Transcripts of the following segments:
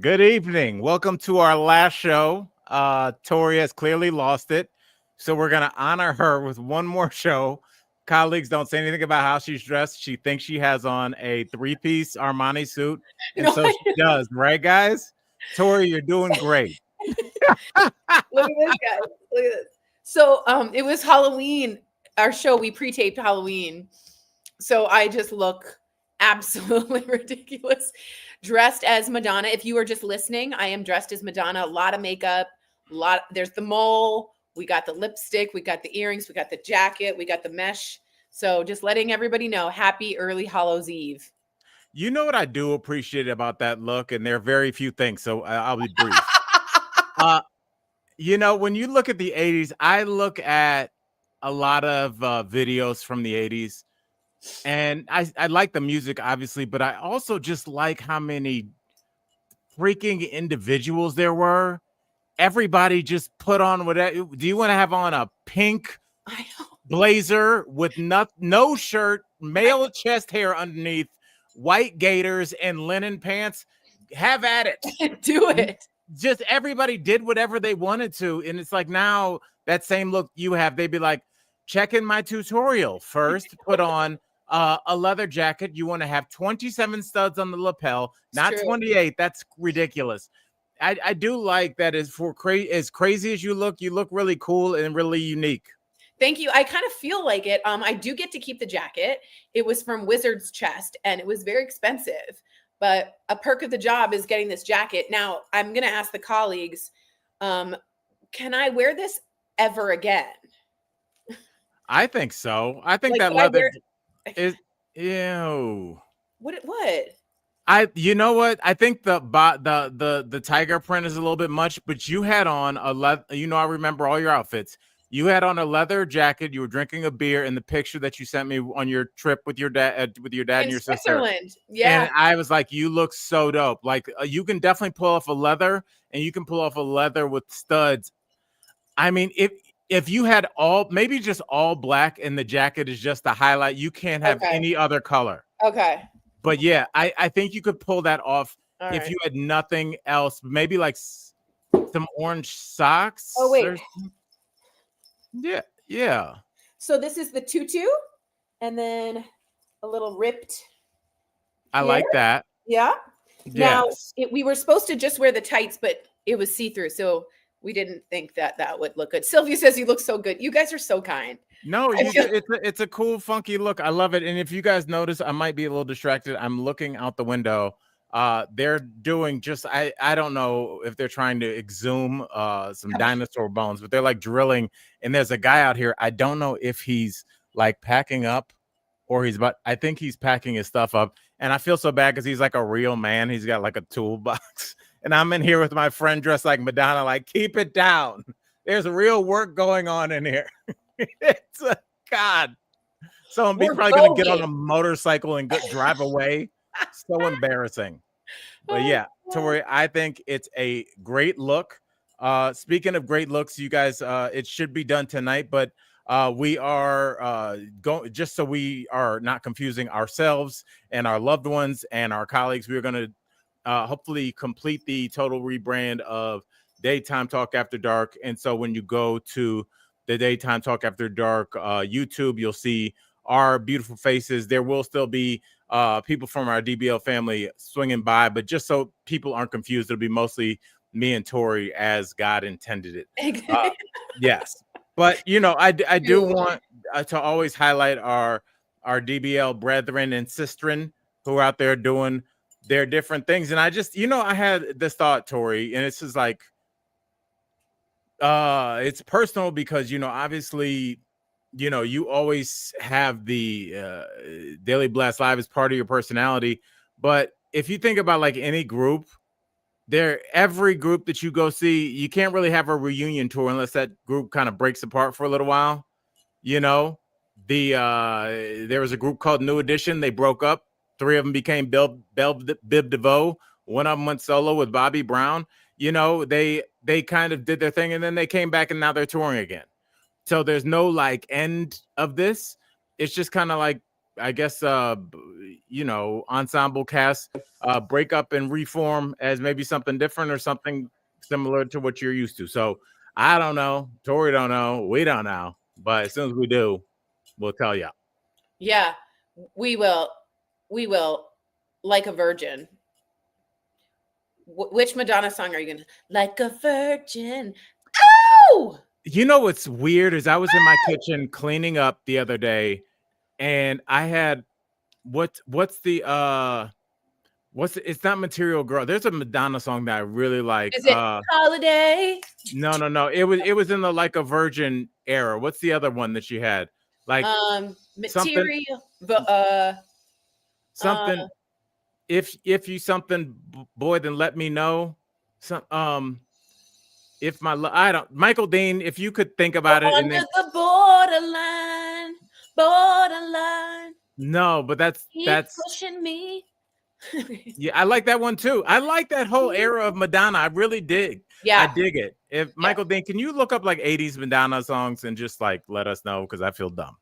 Good evening. Welcome to our last show. Tori has clearly lost it, so we're going to honor her with one more show. Colleagues, don't say anything about how she's dressed. She thinks she has on a three-piece Armani suit, and No, so she does, right, guys? Tori, you're doing great. Look at this, guys. Look at this. So, it was Halloween. Our show, we pre-taped Halloween. So I just look absolutely ridiculous, dressed as Madonna. If you are just listening, I am dressed as Madonna. A lot of makeup. There's the mole. We got the lipstick. We got the earrings. We got the jacket. We got the mesh. So just letting everybody know, happy early Hallows Eve. You know what I do appreciate about that look, and there are very few things, so I'll be brief. When you look at the 80s, I look at a lot of videos from the 80s, and I like the music, obviously, but I also just like how many freaking individuals there were. Everybody just put on whatever. Do you want to have on a pink blazer with no shirt, male chest hair underneath, white gaiters, and linen pants? Have at it. Do it. Just everybody did whatever they wanted to. And it's like now that same look you have, they'd be like, check in my tutorial first, put on a leather jacket. You want to have 27 studs on the lapel, not 28. That's ridiculous. I do like that. As crazy as you look really cool and really unique. Thank you. I kind of feel like it. I do get to keep the jacket. It was from Wizard's Chest and it was very expensive, but a perk of the job is getting this jacket. Now I'm going to ask the colleagues, can I wear this ever again? I think so. I think that leather is ew. What? You know what? I think the tiger print is a little bit much, but you had on a leather. I remember all your outfits. You had on a leather jacket. You were drinking a beer in the picture that you sent me on your trip with your dad, and your sister. Yeah. And I was like, you look so dope. Like you can definitely pull off a leather, and you can pull off a leather with studs. I mean, if you had maybe just all black and the jacket is just the highlight, you can't have any other color. Okay. But yeah, I think you could pull that off if you had nothing else. Maybe like some orange socks. Oh, wait. Yeah. So this is the tutu and then a little ripped. I like that. Yeah. Yes. Now, we were supposed to just wear the tights, but it was see-through. So we didn't think that would look good. Sylvia says you look so good. You guys are so kind. No, it's a cool, funky look. I love it. And if you guys notice, I might be a little distracted. I'm looking out the window. They're doing I don't know if they're trying to exhume some dinosaur bones, but they're like drilling. And there's a guy out here. I don't know if he's like packing up or I think he's packing his stuff up. And I feel so bad because he's like a real man. He's got like a toolbox. And I'm in here with my friend dressed like Madonna, like, keep it down. There's real work going on in here. It's God. So I'm probably going to get on a motorcycle and drive away. So embarrassing. But yeah, Tori, I think it's a great look. Speaking of great looks, you guys, it should be done tonight, but we are going, just so we are not confusing ourselves and our loved ones and our colleagues, we're going to hopefully complete the total rebrand of Daytime Talk After Dark. And so when you go to the Daytime Talk After Dark YouTube, you'll see our beautiful faces. There will still be people from our DBL family swinging by, but just so people aren't confused, it'll be mostly me and Tori as God intended it. Yes. But, I do want to always highlight our DBL brethren and sistren who are out there doing their different things. And I just, I had this thought, Tori, and it's just like, it's personal because, obviously, you always have the Daily Blast Live as part of your personality. But if you think about like any group, every group that you go see, you can't really have a reunion tour unless that group kind of breaks apart for a little while. There was a group called New Edition. They broke up. 3 of them became Bib DeVoe. One of them went solo with Bobby Brown. They kind of did their thing and then they came back and now they're touring again. So there's no like end of this. It's just kind of like I guess ensemble cast break up and reform as maybe something different or something similar to what you're used to. So I don't know. Tori don't know. We don't know. But as soon as we do, we'll tell you. Yeah, we will. We will. Like a virgin. Which Madonna song are you gonna? Like a virgin. Oh! You know what's weird is I was in my kitchen cleaning up the other day, and I had what's it's not Material Girl. There's a Madonna song that I really like. Is it Holiday? No. It was in the Like a Virgin era. What's the other one that she had? Like Material. Something. If you something, boy, then let me know. Some if my I don't Michael Dean, if you could think about it, and then the borderline. No, but that's pushing me. Yeah, I like that one too. I like that whole era of Madonna. I really dig. Yeah, I dig it. If Michael Dean, can you look up like 80s Madonna songs and just like let us know, because I feel dumb.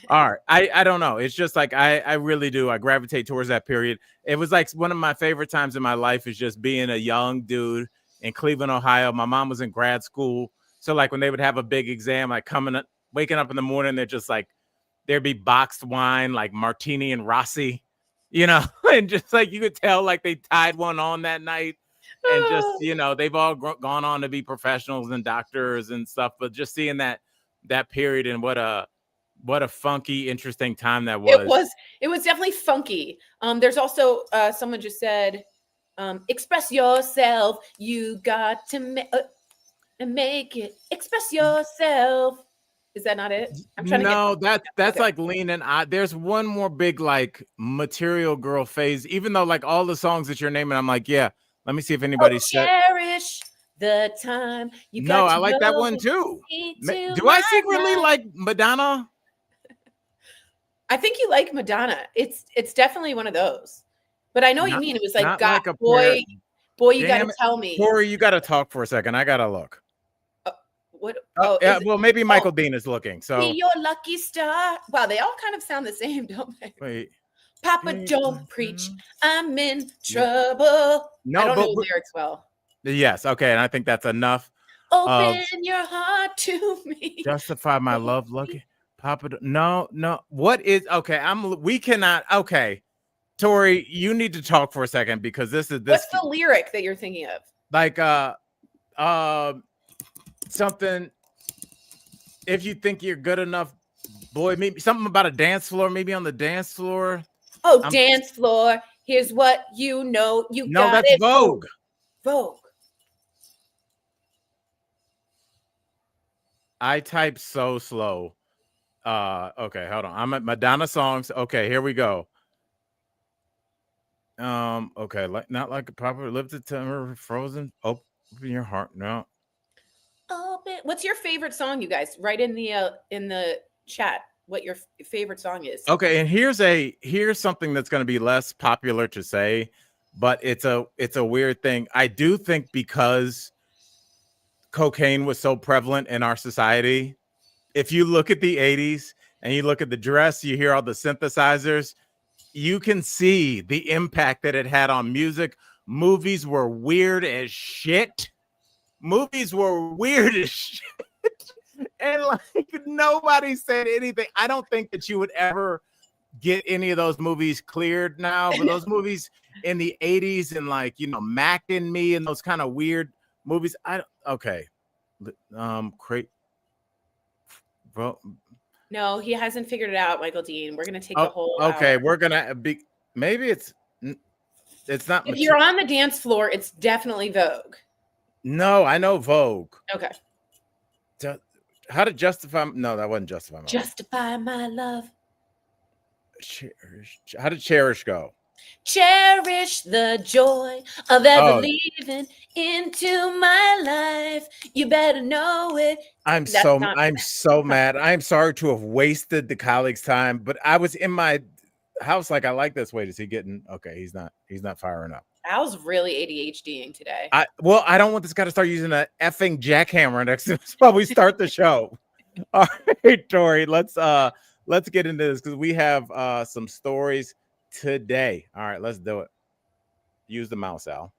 All right. I don't know. It's just like I really do. I gravitate towards that period. It was like one of my favorite times in my life is just being a young dude in Cleveland, Ohio. My mom was in grad school. So like when they would have a big exam, like waking up in the morning, they're just like there'd be boxed wine like Martini and Rossi, and just like you could tell like they tied one on that night. And just, they've all gone on to be professionals and doctors and stuff. But just seeing that period and what a funky, interesting time that was. It was definitely funky. There's also someone just said, express yourself. You got to make it. Express yourself. Is that not it? I'm trying to get that's like leaning. There's one more big like Material Girl phase, even though like all the songs that you're naming, I'm like, yeah, let me see if anybody cherish the time. I like that one too. Do I secretly like Madonna? I think you like Madonna. It's definitely one of those. But I know what you mean. It was like, God, like boy, you got to tell me. Corey, you got to talk for a second. I got to look. What? Yeah, well, maybe Michael Dean is looking. So be your lucky star. Wow, they all kind of sound the same, don't they? Wait. Papa, don't preach. I'm in trouble. No, I don't know the lyrics well. Yes, okay, and I think that's enough. Open your heart to me. Justify my love. Lucky Papa. No. What is okay? We cannot. Okay, Tori, you need to talk for a second because this. What's the lyric that you're thinking of? Like something. If you think you're good enough, boy, maybe something about a dance floor. Maybe on the dance floor. Oh, dance floor. Here's what you know. No, that's Vogue. Vogue. I type so slow. Okay, hold on. I'm at Madonna songs. Okay, here we go. Okay, not like a proper lifted timber, frozen. Open your heart. No. Open. What's your favorite song, you guys? Write in the chat what your favorite song is. Okay, and here's something that's going to be less popular to say, but it's a weird thing. I do think because cocaine was so prevalent in our society, if you look at the 80s and you look at the dress, you hear all the synthesizers, you can see the impact that it had on music. Movies were weird as shit. And like nobody said anything. I don't think that you would ever get any of those movies cleared now, but those movies in the 80s and like, Mac and Me and those kind of weird movies. Bro. No, he hasn't figured it out, Michael Dean. We're gonna take the whole okay, hour. We're gonna be maybe it's not. If you're on the dance floor, it's definitely Vogue. No, I know Vogue. Okay. How to justify? No, that wasn't justify my love. Justify my love. Cherish. How did Cherish go? Cherish the joy of ever leaving into my life. You better know it. I'm so mad. I'm sorry to have wasted the colleague's time, but I was in my house like, I like this. Wait, is he getting okay? He's not firing up. Al's really ADHDing today. I don't want this guy to start using a effing jackhammer next to us while we start the show. All right, Tori, let's let's get into this because we have some stories today. All right, let's do it. Use the mouse, Al.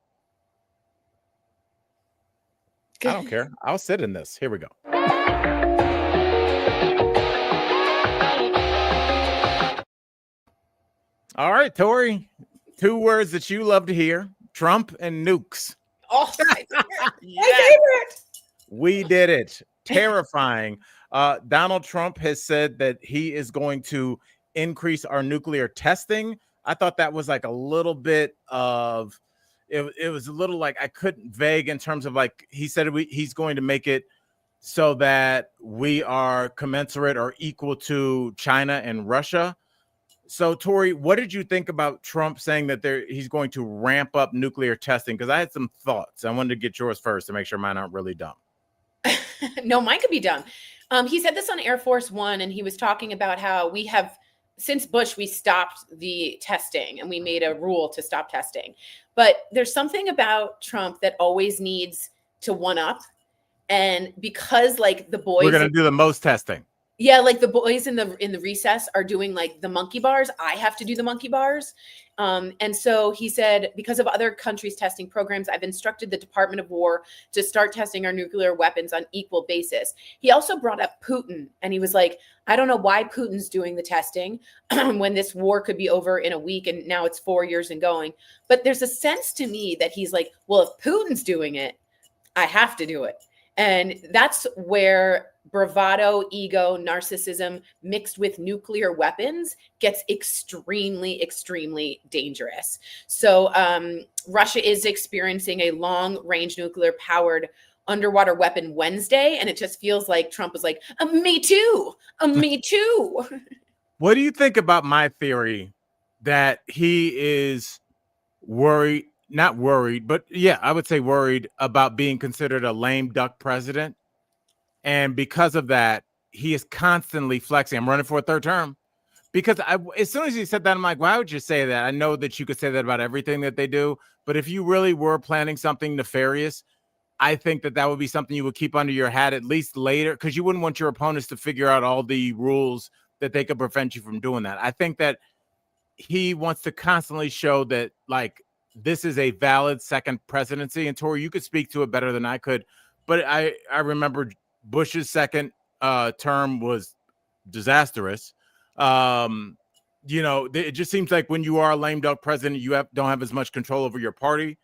I don't care. I'll sit in this. Here we go. All right, Tori. 2 words that you love to hear: Trump and nukes. Oh, my favorite. My favorite. We did it. Terrifying. Donald Trump has said that he is going to increase our nuclear testing. I thought that was like a little bit of it was a little like I couldn't vague in terms of like he said he's going to make it so that we are commensurate or equal to China and Russia. So, Tori, what did you think about Trump saying that he's going to ramp up nuclear testing? Because I had some thoughts. I wanted to get yours first to make sure mine aren't really dumb. No, mine could be dumb. He said this on Air Force One, and he was talking about how we have, since Bush, we stopped the testing and we made a rule to stop testing. But there's something about Trump that always needs to one up. And because like the boys, we're going to do the most testing. Yeah, like the boys in the recess are doing like the monkey bars. I have to do the monkey bars. And so he said, because of other countries' testing programs, I've instructed the Department of War to start testing our nuclear weapons on equal basis. He also brought up Putin, and he was like, I don't know why Putin's doing the testing when this war could be over in a week, and now it's 4 years and going. But there's a sense to me that he's like, well, if Putin's doing it, I have to do it. And that's where bravado, ego, narcissism mixed with nuclear weapons gets extremely, extremely dangerous. So Russia is experiencing a long-range nuclear-powered underwater weapon Wednesday, and it just feels like Trump was like, me too, me too. What do you think about my theory that he is worried? Not worried, but yeah, I would say worried about being considered a lame duck president. And because of that, he is constantly flexing. I'm running for a 3rd term. Because as soon as he said that, I'm like, why would you say that? I know that you could say that about everything that they do. But if you really were planning something nefarious, I think that would be something you would keep under your hat at least later, because you wouldn't want your opponents to figure out all the rules that they could prevent you from doing that. I think that he wants to constantly show that, like, this is a valid second presidency. And Tori, you could speak to it better than I could. But I remember Bush's second term was disastrous. You know, it just seems like when you are a lame duck president, you don't have as much control over your party.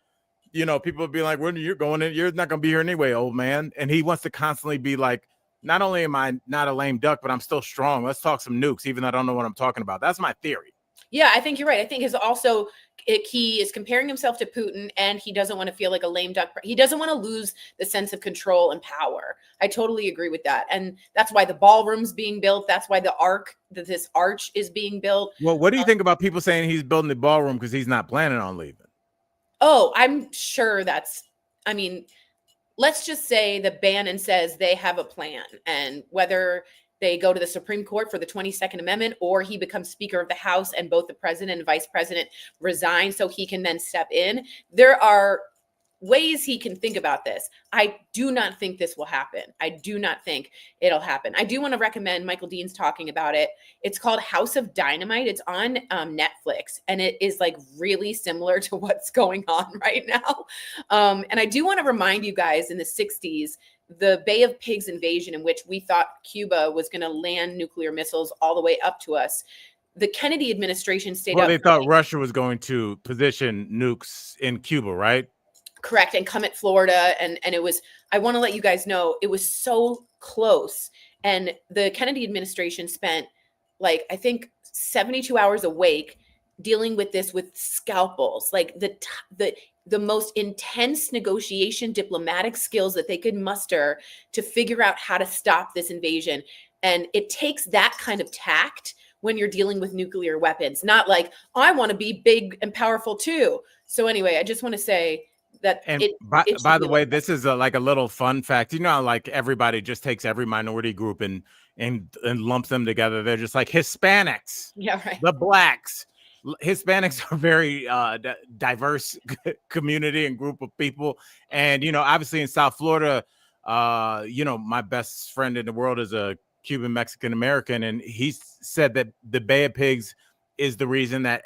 You know, people would be like, when you're going in, you're not going to be here anyway, old man. And he wants to constantly be like, not only am I not a lame duck, but I'm still strong. Let's talk some nukes, even though I don't know what I'm talking about. That's my theory. Yeah, I think you're right. I think he is comparing himself to Putin, and he doesn't want to feel like a lame duck. He doesn't want to lose the sense of control and power. I totally agree with that. And that's why the ballroom's being built. That's why this arch is being built. Well, what do you think about people saying he's building the ballroom because he's not planning on leaving? Oh, I'm sure let's just say that Bannon says they have a plan, and whether they go to the Supreme Court for the 22nd Amendment, or he becomes Speaker of the House and both the president and vice president resign so he can then step in. There are ways he can think about this. I do not think this will happen. I do not think it'll happen. I do want to recommend, Michael Dean's talking about it. It's called House of Dynamite. It's on Netflix, and it is like really similar to what's going on right now. And I do want to remind you guys, in the 60s, the Bay of Pigs invasion, in which we thought Cuba was going to land nuclear missiles all the way up to us, the Kennedy administration stayed up. They thought Russia was going to position nukes in Cuba, right? Correct. And come at Florida. And it was, I want to let you guys know, it was so close. And the Kennedy administration spent, like, I think 72 hours awake dealing with this with scalpels, like the most intense negotiation diplomatic skills that they could muster to figure out how to stop this invasion. And it takes that kind of tact when you're dealing with nuclear weapons, not like, I want to be big and powerful too. So anyway, I just want to say that. And by the way, this is like a little fun fact. You know, like everybody just takes every minority group and lumps them together. They're just like Hispanics, yeah, right. The blacks. Hispanics are very diverse community and group of people. And, you know, obviously in South Florida, you know, my best friend in the world is a Cuban Mexican American, and he said that the Bay of Pigs is the reason that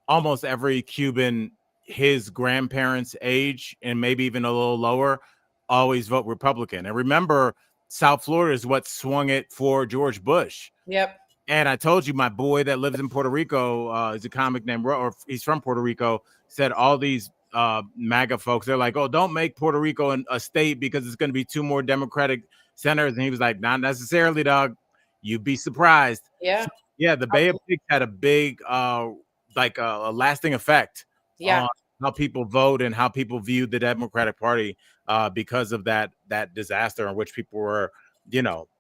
almost every Cuban his grandparents' age and maybe even a little lower always vote Republican. And remember, South Florida is what swung it for George Bush. Yep. And I told you, my boy that lives in Puerto Rico is a comic named, or he's from Puerto Rico, said all these MAGA folks, they're like, oh, don't make Puerto Rico a state because it's going to be 2 more Democratic senators. And he was like, not necessarily, dog. You'd be surprised. Yeah. So, yeah, the Bay of Pigs had a big, a lasting effect on how people vote and how people view the Democratic Party because of that disaster in which people were,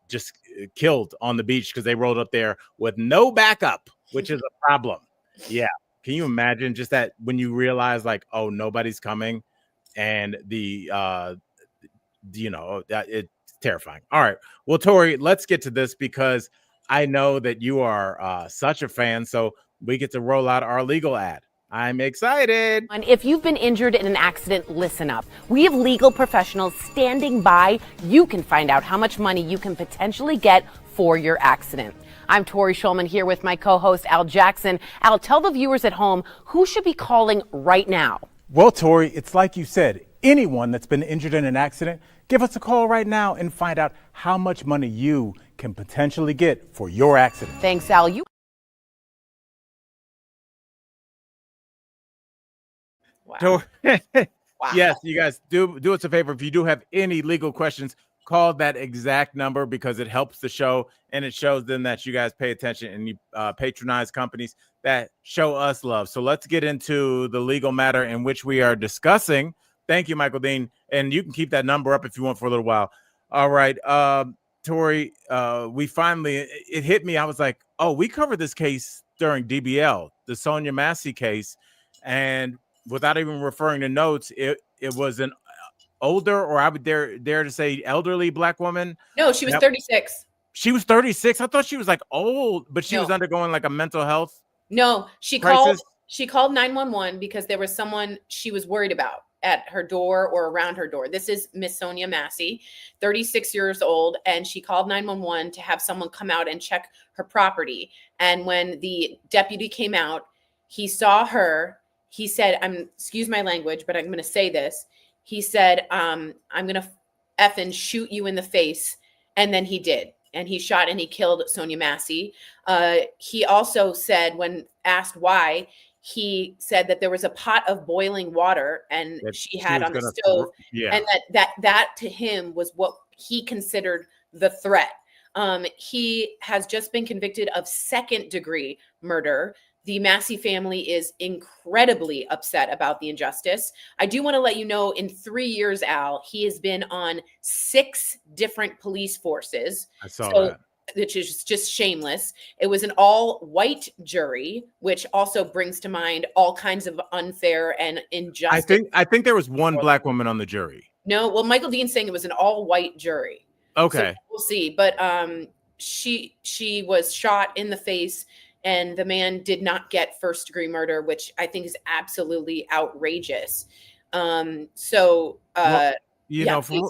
just killed on the beach because they rolled up there with no backup, which is a problem. Yeah. Can you imagine just that when you realize like, oh, nobody's coming, and that it's terrifying. All right. Well, Tori, let's get to this because I know that you are such a fan. So we get to roll out our legal ad. I'm excited. And if you've been injured in an accident, listen up. We have legal professionals standing by. You can find out how much money you can potentially get for your accident. I'm Tori Schulman here with my co-host Al Jackson. Al, tell the viewers at home who should be calling right now. Well, Tori, it's like you said, anyone that's been injured in an accident, give us a call right now and find out how much money you can potentially get for your accident. Thanks, Al. Wow. Yes, you guys do us a favor. If you do have any legal questions, call that exact number because it helps the show and it shows them that you guys pay attention and you patronize companies that show us love. So let's get into the legal matter in which we are discussing. Thank you, Michael Dean. And you can keep that number up if you want for a little while. All right. Tori, it hit me. I was like, oh, we covered this case during DBL, the Sonya Massey case. And without even referring to notes, it was an older, or I would dare to say elderly Black woman. No, she was 36. She was 36. I thought she was like old, but she was undergoing like a mental health. No, she crisis. called 911 because there was someone she was worried about at her door or around her door. This is Miss Sonya Massey, 36 years old, and she called 911 to have someone come out and check her property. And when the deputy came out, he saw her. He said, excuse my language, but I'm going to say this. He said, I'm going to effing shoot you in the face. And then he did. And he shot and he killed Sonya Massey. He also said, when asked why, he said that there was a pot of boiling water and she had on the stove. And that to him was what he considered the threat. He has just been convicted of second-degree murder. The Massey family is incredibly upset about the injustice. I do want to let you know, in 3 years, Al, he has been on 6 different police forces. I saw that. Which is just shameless. It was an all-white jury, which also brings to mind all kinds of unfair and injustice. I think there was one Black woman on the jury. No, well, Michael Dean's saying it was an all-white jury. Okay. So we'll see. But she was shot in the face, and the man did not get first-degree murder, which I think is absolutely outrageous. From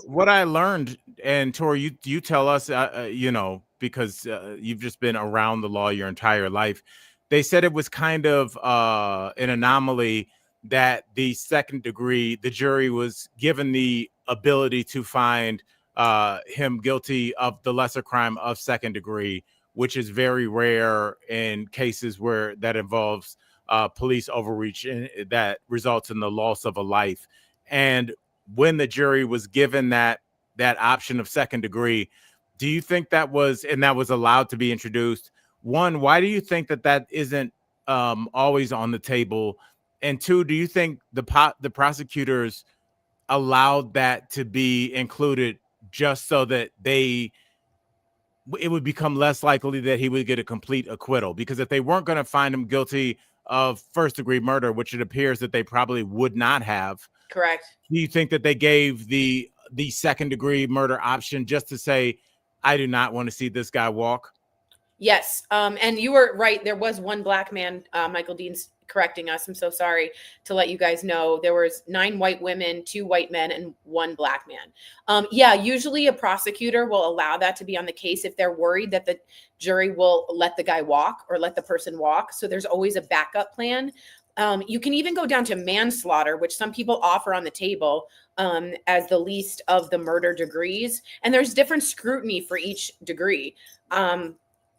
what I learned, and Tori, you tell us, because you've just been around the law your entire life. They said it was kind of an anomaly that the the jury was given the ability to find him guilty of the lesser crime of second degree, which is very rare in cases where that involves police overreach and that results in the loss of a life. And when the jury was given that option of second degree, do you think that was allowed to be introduced? One, why do you think that isn't always on the table? And two, do you think the prosecutors allowed that to be included just so that it would become less likely that he would get a complete acquittal? Because if they weren't going to find him guilty of first degree murder, which it appears that they probably would not have. Correct. Do you think that they gave the second degree murder option just to say, I do not want to see this guy walk? Yes. And you were right. There was one Black man, Michael Dean's correcting us. I'm so sorry to let you guys know. There was 9 white women, 2 white men, and 1 black man. Yeah, usually a prosecutor will allow that to be on the case if they're worried that the jury will let the guy walk or let the person walk. So there's always a backup plan. You can even go down to manslaughter, which some people offer on the table as the least of the murder degrees. And there's different scrutiny for each degree.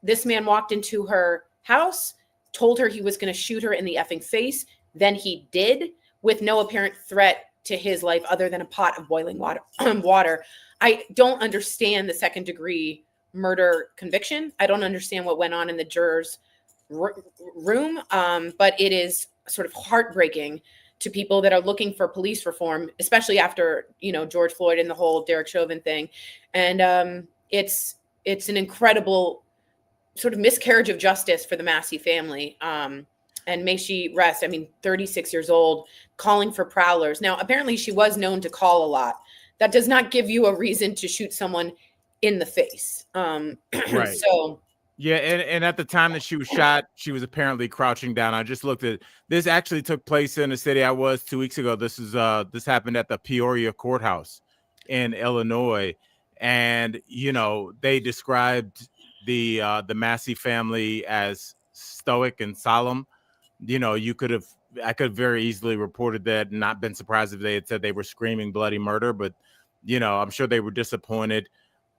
This man walked into her house, told her he was going to shoot her in the effing face. Then he did, with no apparent threat to his life other than a pot of boiling water. I don't understand the second degree murder conviction. I don't understand what went on in the jurors' room, but it is sort of heartbreaking to people that are looking for police reform, especially after, George Floyd and the whole Derek Chauvin thing. And it's an incredible sort of miscarriage of justice for the Massey family. And may she rest. 36 years old, calling for prowlers. Now, apparently she was known to call a lot. That does not give you a reason to shoot someone in the face. Right. So yeah, and at the time that she was shot, she was apparently crouching down. I just looked at this. Actually took place in the city I was 2 weeks ago. This happened at the Peoria courthouse in Illinois, and they described the Massey family as stoic and solemn. I could very easily reported that and not been surprised if they had said they were screaming bloody murder, but I'm sure they were disappointed.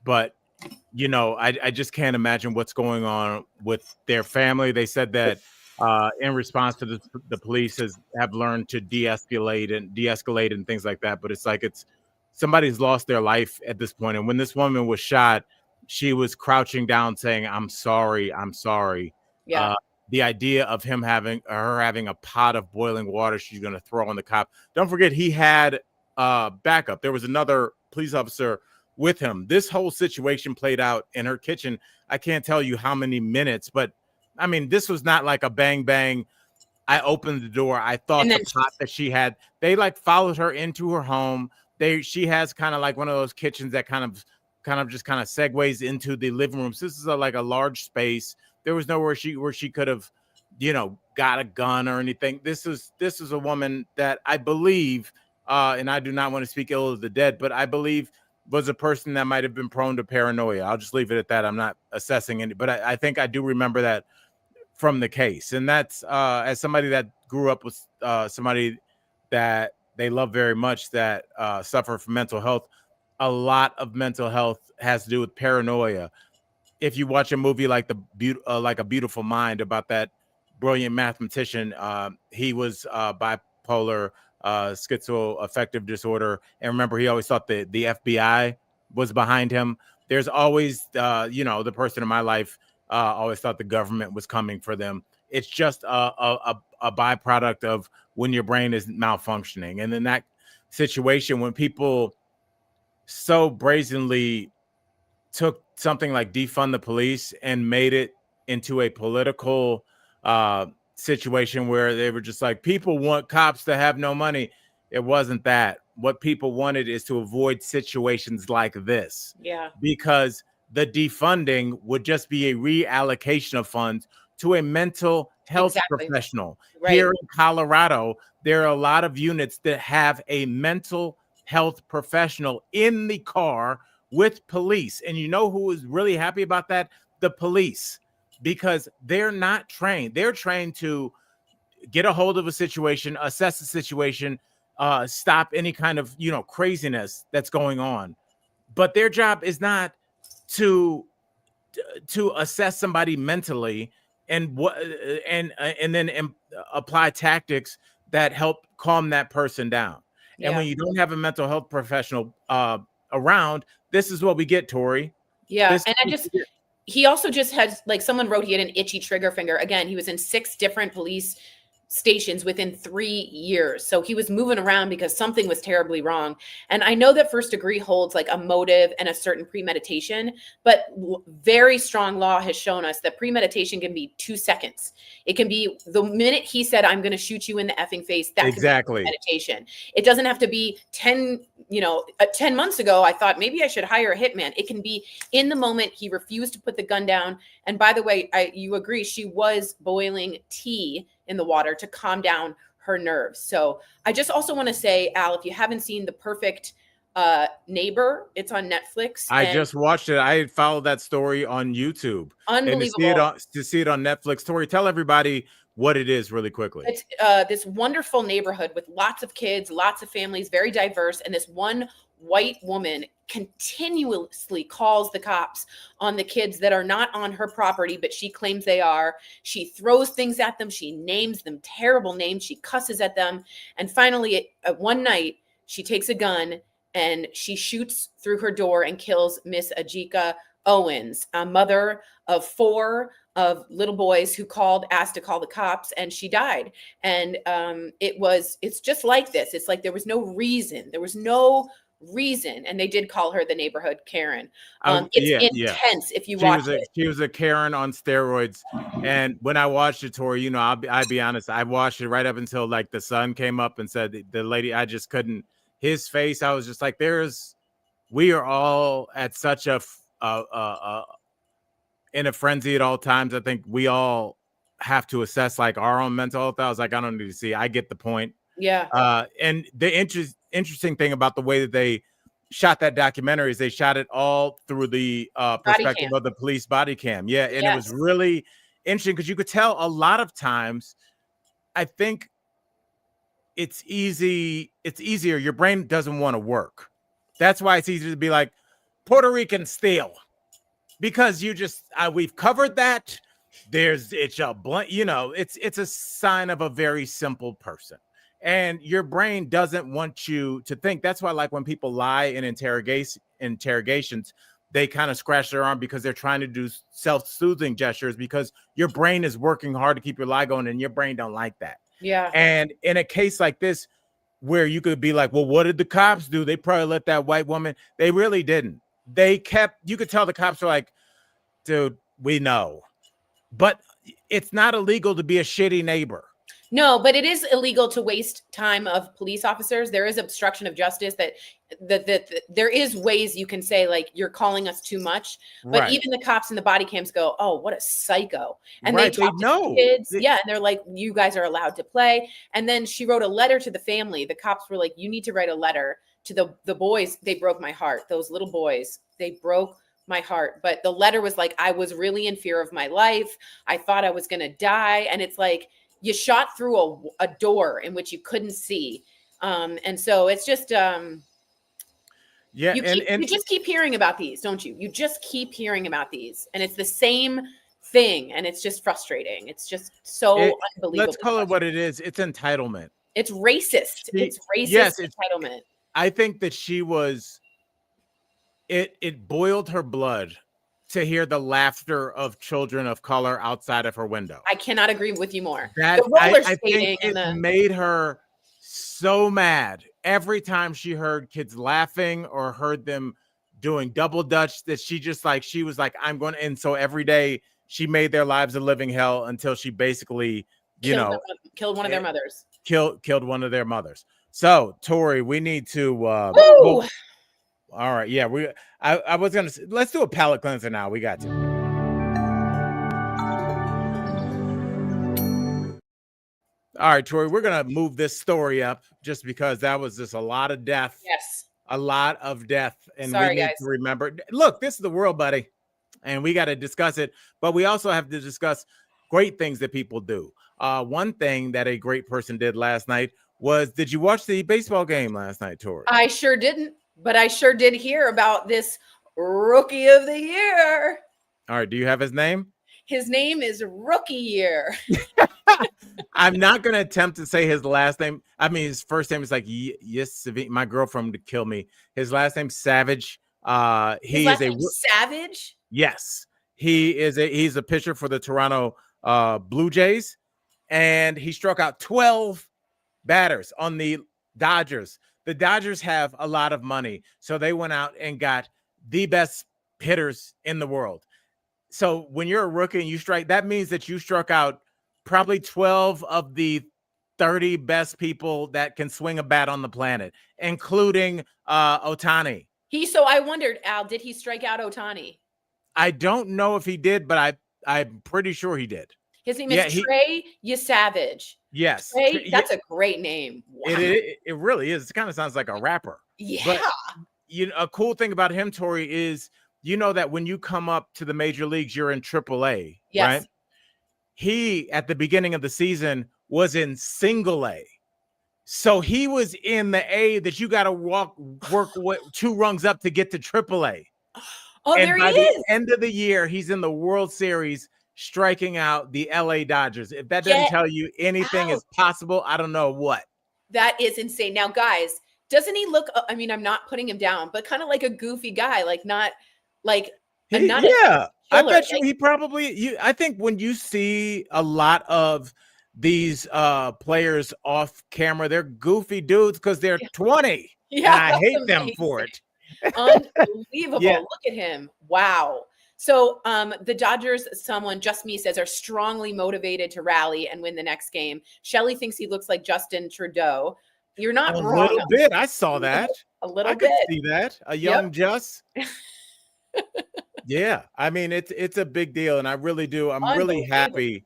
But I just can't imagine what's going on with their family. They said that in response to the police have learned to de-escalate and things like that. But it's like somebody's lost their life at this point. And when this woman was shot, she was crouching down saying, "I'm sorry, I'm sorry." yeah. The idea of her having a pot of boiling water she's going to throw on the cop. Don't forget, he had backup. There was another police officer with him. This whole situation played out in her kitchen. I can't tell you how many minutes, but this was not like a bang bang. I opened the door. I thought the pot that she had, they followed her into her home. She has kind of like one of those kitchens that kind of segues into the living room. So this is like a large space. There was nowhere where she could have, got a gun or anything. This is a woman that I believe, and I do not want to speak ill of the dead, but I believe was a person that might have been prone to paranoia. I'll just leave it at that. I'm not assessing any, but I think I do remember that from the case. And that's as somebody that grew up with somebody that they love very much that suffer from mental health. A lot of mental health has to do with paranoia. If you watch a movie like like A Beautiful Mind about that brilliant mathematician, he was bipolar, schizoaffective disorder, and remember, he always thought the FBI was behind him. There's always, the person in my life always thought the government was coming for them. It's just a byproduct of when your brain is malfunctioning, and in that situation, when people so brazenly took something like defund the police and made it into a political situation where they were just like, people want cops to have no money. It wasn't that. What people wanted is to avoid situations like this. Yeah. Because the defunding would just be a reallocation of funds to a mental health professional. Right. Here in Colorado, there are a lot of units that have a mental health professional in the car with police. And you know who is really happy about that? The police, because they're not trained. They're trained to get a hold of a situation, assess the situation, stop any kind of, craziness that's going on. But their job is not to assess somebody mentally and then apply tactics that help calm that person down. Yeah. And when you don't have a mental health professional around, this is what we get, Tori. Yeah. He also just had, someone wrote he had an itchy trigger finger. Again, he was in 6 different police stations within 3 years. So he was moving around because something was terribly wrong. And I know that first degree holds a motive and a certain premeditation, but very strong law has shown us that premeditation can be 2 seconds. It can be the minute he said, "I'm going to shoot you in the effing face." That exactly premeditation. It doesn't have to be 10 months ago, I thought maybe I should hire a hitman. It can be in the moment he refused to put the gun down. And by the way, you agree, she was boiling tea in the water to calm down her nerves. So I just also want to say, Al, if you haven't seen The Perfect Neighbor, it's on Netflix. I just watched it. I followed that story on YouTube. Unbelievable. And to see it on Netflix. Tori, tell everybody what it is really quickly. It's this wonderful neighborhood with lots of kids, lots of families, very diverse. And this one white woman continuously calls the cops on the kids that are not on her property, but she claims they are. She throws things at them. She names them terrible names. She cusses at them. And finally, one night, she takes a gun and she shoots through her door and kills Miss Ajika Owens, a mother of 4 of little boys who asked to call the cops, and she died. And it's just like this. It's like there was no reason. And they did call her the neighborhood Karen. It's intense if you watch it. She was a Karen on steroids. And when I watched it, Tori, I'll be honest, I watched it right up until like the sun came up and said the lady, I just couldn't. His face, I was just like, we are all at such in a frenzy at all times. I think we all have to assess like our own mental health. I was like, I don't need to see. I get the point. Yeah. And the interesting thing about the way that they shot that documentary is they shot it all through the perspective of the police body cam. Yeah. And It was really interesting because you could tell a lot of times, I think it's easier. Your brain doesn't want to work. That's why it's easy to be like Puerto Rican steal, because we've covered that. It's a sign of a very simple person. And your brain doesn't want you to think. That's why, like, when people lie in interrogations, they kind of scratch their arm because they're trying to do self-soothing gestures because your brain is working hard to keep your lie going, and your brain don't like that. Yeah. And in a case like this, where you could be like, well, what did the cops do? They probably let that white woman. They really didn't. You could tell the cops were like, dude, we know. But it's not illegal to be a shitty neighbor. No, but it is illegal to waste time of police officers. There is obstruction of justice that there is ways you can say, like, you're calling us too much. But Right. even the cops in the body cams go, oh, what a psycho. And Right, they talk they to know. the kids. And they're like, you guys are allowed to play. And then she wrote a letter to the family. The cops were like, you need to write a letter to the boys. They broke my heart. Those little boys, they broke my heart. But the letter was like, I was really in fear of my life. I thought I was going to die. And it's like, you shot through a door in which you couldn't see. And so it's just, you just keep hearing about these, don't you? You just keep hearing about these, and it's the same thing, and it's just frustrating. It's just so unbelievable. Let's call it what it is. It's entitlement. It's racist. It's racist entitlement. I think that it boiled her blood to hear the laughter of children of color outside of her window. I cannot agree with you more. I think it made her so mad every time she heard kids laughing or heard them doing double dutch that she was like, I'm going to. And so every day she made their lives a living hell until she basically, killed one of their mothers. Killed one of their mothers. So Tori, we need to, all right. Yeah. I was going to say, let's do a palate cleanser now. We got to. All right, Tori, we're going to move this story up just because that was just a lot of death. Yes. A lot of death. And Sorry, we need guys. to remember, look, this is the world, buddy. And we got to discuss it. But we also have to discuss great things that people do. One thing that a great person did last night was, did you watch the baseball game last night, Tori? I sure didn't. But I sure did hear about this Rookie of the Year. All right. Do you have his name? His name is Rookie Year. I'm not going to attempt to say his last name. I mean, his first name is like, yes, my girlfriend would kill me. His last name's Savage. Savage? Yes. He's a pitcher for the Toronto Blue Jays. And he struck out 12 batters on the Dodgers. The Dodgers have a lot of money, so they went out and got the best hitters in the world. So when you're a rookie and you strike, that means that you struck out probably 12 of the 30 best people that can swing a bat on the planet, including Ohtani. So I wondered, Al, did he strike out Ohtani? I don't know if he did, but I'm pretty sure he did. His name is Trey Savage. Yes. Trey, that's a great name. Wow. It really is. It kind of sounds like a rapper. Yeah. But a cool thing about him, Tori, is that when you come up to the major leagues, you're in AAA, yes. right? He, at the beginning of the season, was in single A. So he was in the A that you got to work 2 rungs up to get to AAA. Oh, and there by he is. the end of the year, he's in the World Series striking out the LA Dodgers. If that doesn't tell you anything is possible, I don't know what. That is insane. Now, guys, doesn't he look, I mean, I'm not putting him down, but kind of like a goofy guy, like not like, I bet you he probably, I think when you see a lot of these players off camera, they're goofy dudes because they're 20. Yeah, and I hate them for it. Unbelievable. Look at him. Wow. So the Dodgers, someone, Just Me says, are strongly motivated to rally and win the next game. Shelly thinks he looks like Justin Trudeau. You're not wrong. A little bit. I saw that. A little bit. I could see that. A young Just. Yeah. I mean, it's a big deal. And I really do. I'm really happy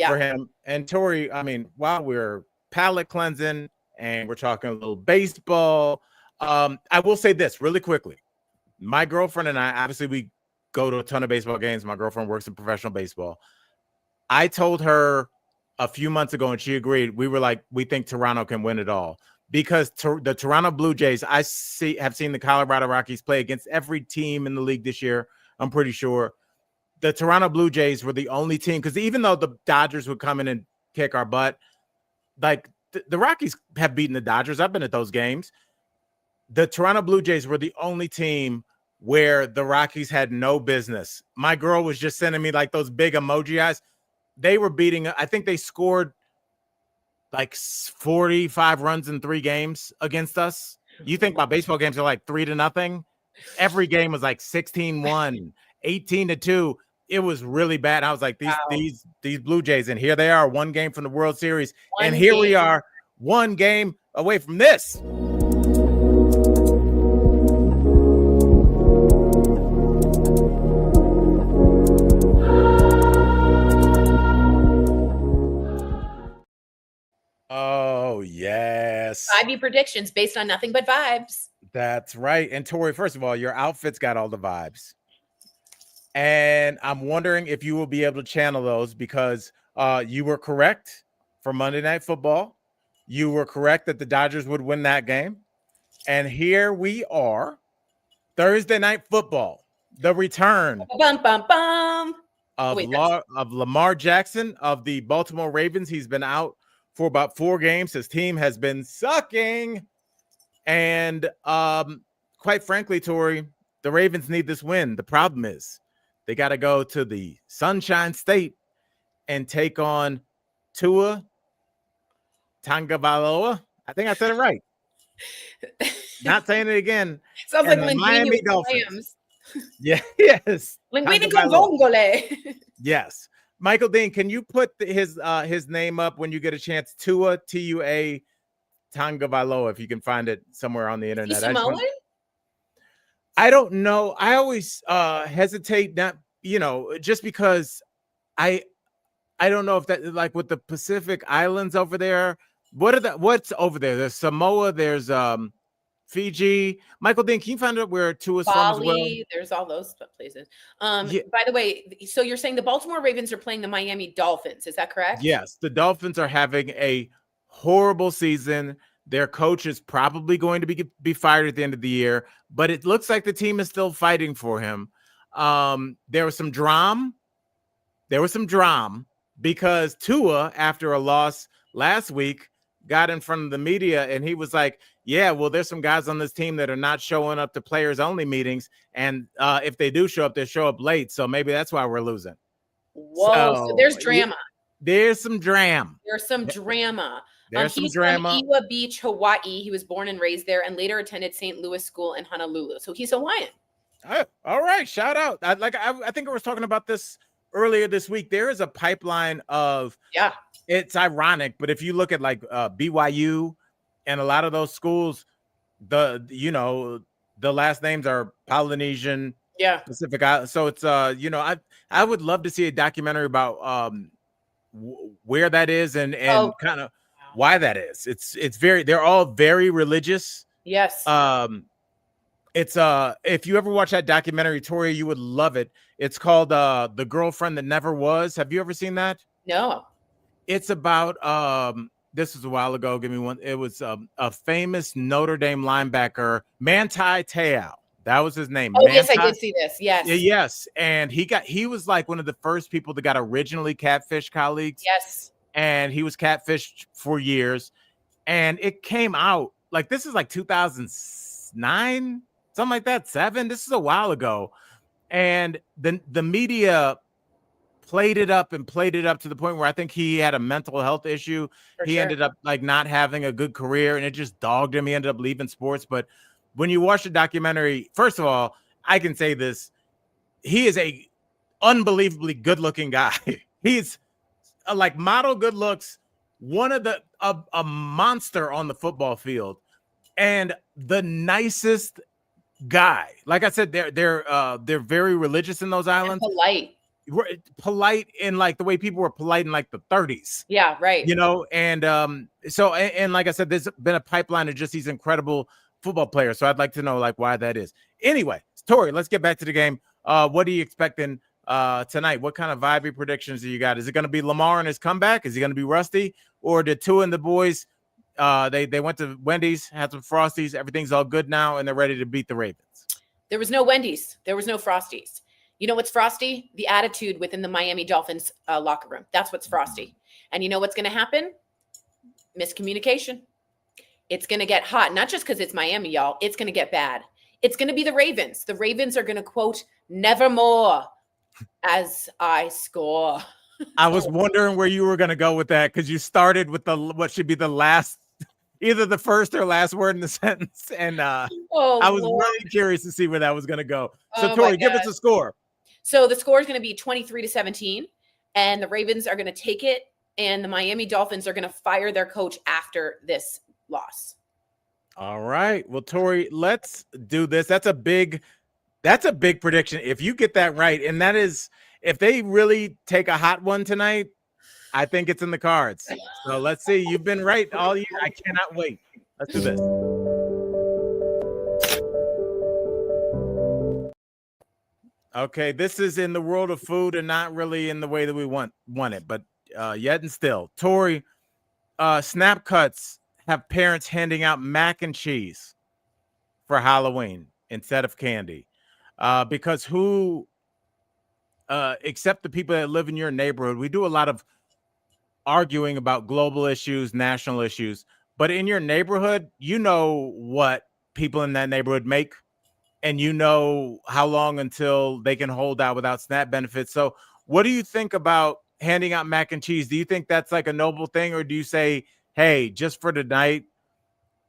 for him. And Tori, I mean, while we're palate cleansing and we're talking a little baseball, I will say this really quickly. My girlfriend and I, obviously, we go to a ton of baseball games. My girlfriend works in professional baseball. I told her a few months ago, and she agreed. We were like, we think Toronto can win it all because the Toronto Blue Jays, have seen the Colorado Rockies play against every team in the league this year. I'm pretty sure the Toronto Blue Jays were the only team, because even though the Dodgers would come in and kick our butt, like the Rockies have beaten the Dodgers. I've been at those games. The Toronto Blue Jays were the only team where the Rockies had no business. My girl was just sending me like those big emoji eyes. They were beating, I think they scored like 45 runs in 3 games against us. You think about baseball games are like 3-0. Every game was like 16-1, 18-2. It was really bad. I was like, these Blue Jays, and here they are, 1 game from the World Series. And here we are, 1 game away from this. Oh, yes. 5 predictions based on nothing but vibes. That's right. And Tori, first of all, your outfit's got all the vibes. And I'm wondering if you will be able to channel those, because you were correct for Monday Night Football. You were correct that the Dodgers would win that game. And here we are, Thursday Night Football, the return of Lamar Jackson of the Baltimore Ravens. He's been out for about 4 games. His team has been sucking. And quite frankly, Tori, the Ravens need this win. The problem is they got to go to the Sunshine State and take on Tua Tagovailoa. I think I said it right. Not saying it again. Sounds like the Miami Dolphins. Yeah, yes. Linguini con vongole. Yes. Michael Dean, can you put his name up when you get a chance? Tua, Tua Tagovailoa, if you can find it somewhere on the internet. I don't know. I always hesitate, not, just because I don't know if that, like with the Pacific Islands over there, what's over there? There's Samoa, there's Fiji. Michael Dean, can you find out where Tua's from as well? There's all those places. By the way, so you're saying the Baltimore Ravens are playing the Miami Dolphins, is that correct? Yes, the Dolphins are having a horrible season. Their coach is probably going to be fired at the end of the year, but it looks like the team is still fighting for him. There was some drama. Because Tua, after a loss last week, got in front of the media and he was like, yeah, well, there's some guys on this team that are not showing up to players only meetings. And if they do show up, they show up late. So maybe that's why we're losing. Whoa. So there's drama. There's some drama. There's some drama. He's from Iwa Beach, Hawaii. He was born and raised there and later attended St. Louis School in Honolulu. So he's Hawaiian. All right. Shout out. I think I was talking about this earlier this week. There is a pipeline of, it's ironic, but if you look at like BYU and a lot of those schools, the last names are Polynesian, Pacific Island. So it's I would love to see a documentary about where that is and Oh. kind of why that is. They're all very religious. Yes. It's if you ever watch that documentary, Tori, you would love it. It's called The Girlfriend That Never Was. Have you ever seen that? No. It's about this was a while ago. Give me one. It was a famous Notre Dame linebacker, Manti Te'o. That was his name. Oh, yes, I Manti. did see this. Yes. Yes. And he was like one of the first people that got originally catfished colleagues. Yes. And he was catfished for years. And it came out like this is like 2009, something like that, 7. This is a while ago. And the media played it up to the point where I think he had a mental health issue. He ended up like not having a good career and it just dogged him. He ended up leaving sports. But when you watch the documentary, first of all, I can say this. He is a unbelievably good looking guy. He's like model good looks, one of a monster on the football field and the nicest guy. Like I said, they're very religious in those islands. And polite in like the way people were polite in like the 30s. Yeah, right. You know, and so like I said, there's been a pipeline of just these incredible football players. So I'd like to know like why that is. Anyway, Tori, let's get back to the game. What are you expecting tonight? What kind of vibey predictions do you got? Is it going to be Lamar and his comeback? Is he going to be rusty? Or the two and the boys, they went to Wendy's, had some Frosties. Everything's all good now, and they're ready to beat the Ravens. There was no Wendy's. There was no Frosties. You know what's frosty? The attitude within the Miami Dolphins locker room. That's what's frosty. And you know what's going to happen? Miscommunication. It's going to get hot, not just because it's Miami, y'all. It's going to get bad. It's going to be the Ravens. The Ravens are going to quote, "Nevermore as I score." I was wondering where you were going to go with that because you started with what should be the last, either the first or last word in the sentence. And I was really curious to see where that was going to go. So, Tori, give us a score. So the score is going to be 23-17, and the Ravens are going to take it, and the Miami Dolphins are going to fire their coach after this loss. All right. Well, Tori, let's do this. That's a big prediction. If you get that right, and that is, if they really take a hot one tonight, I think it's in the cards. So let's see. You've been right all year. I cannot wait. Let's do this. Okay, this is in the world of food and not really in the way that we want it, but yet and still. Tori, Snap Cuts have parents handing out mac and cheese for Halloween instead of candy. Because except the people that live in your neighborhood, we do a lot of arguing about global issues, national issues, but in your neighborhood, you know what people in that neighborhood make. And you know how long until they can hold out without SNAP benefits. So what do you think about handing out mac and cheese? Do you think that's like a noble thing? Or do you say, hey, just for tonight,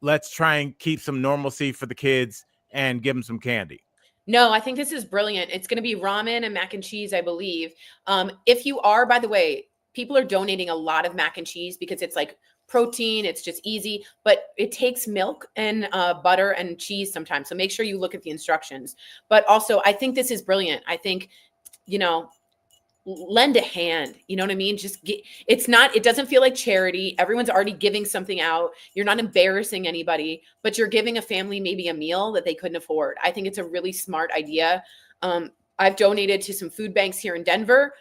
let's try and keep some normalcy for the kids and give them some candy? No, I think this is brilliant. It's going to be ramen and mac and cheese, I believe. If you are, by the way, people are donating a lot of mac and cheese because it's like protein. It's just easy, but it takes milk and butter and cheese sometimes. So make sure you look at the instructions. But also, I think this is brilliant. I think, lend a hand. You know what I mean? It doesn't feel like charity. Everyone's already giving something out. You're not embarrassing anybody, but you're giving a family maybe a meal that they couldn't afford. I think it's a really smart idea. I've donated to some food banks here in Denver.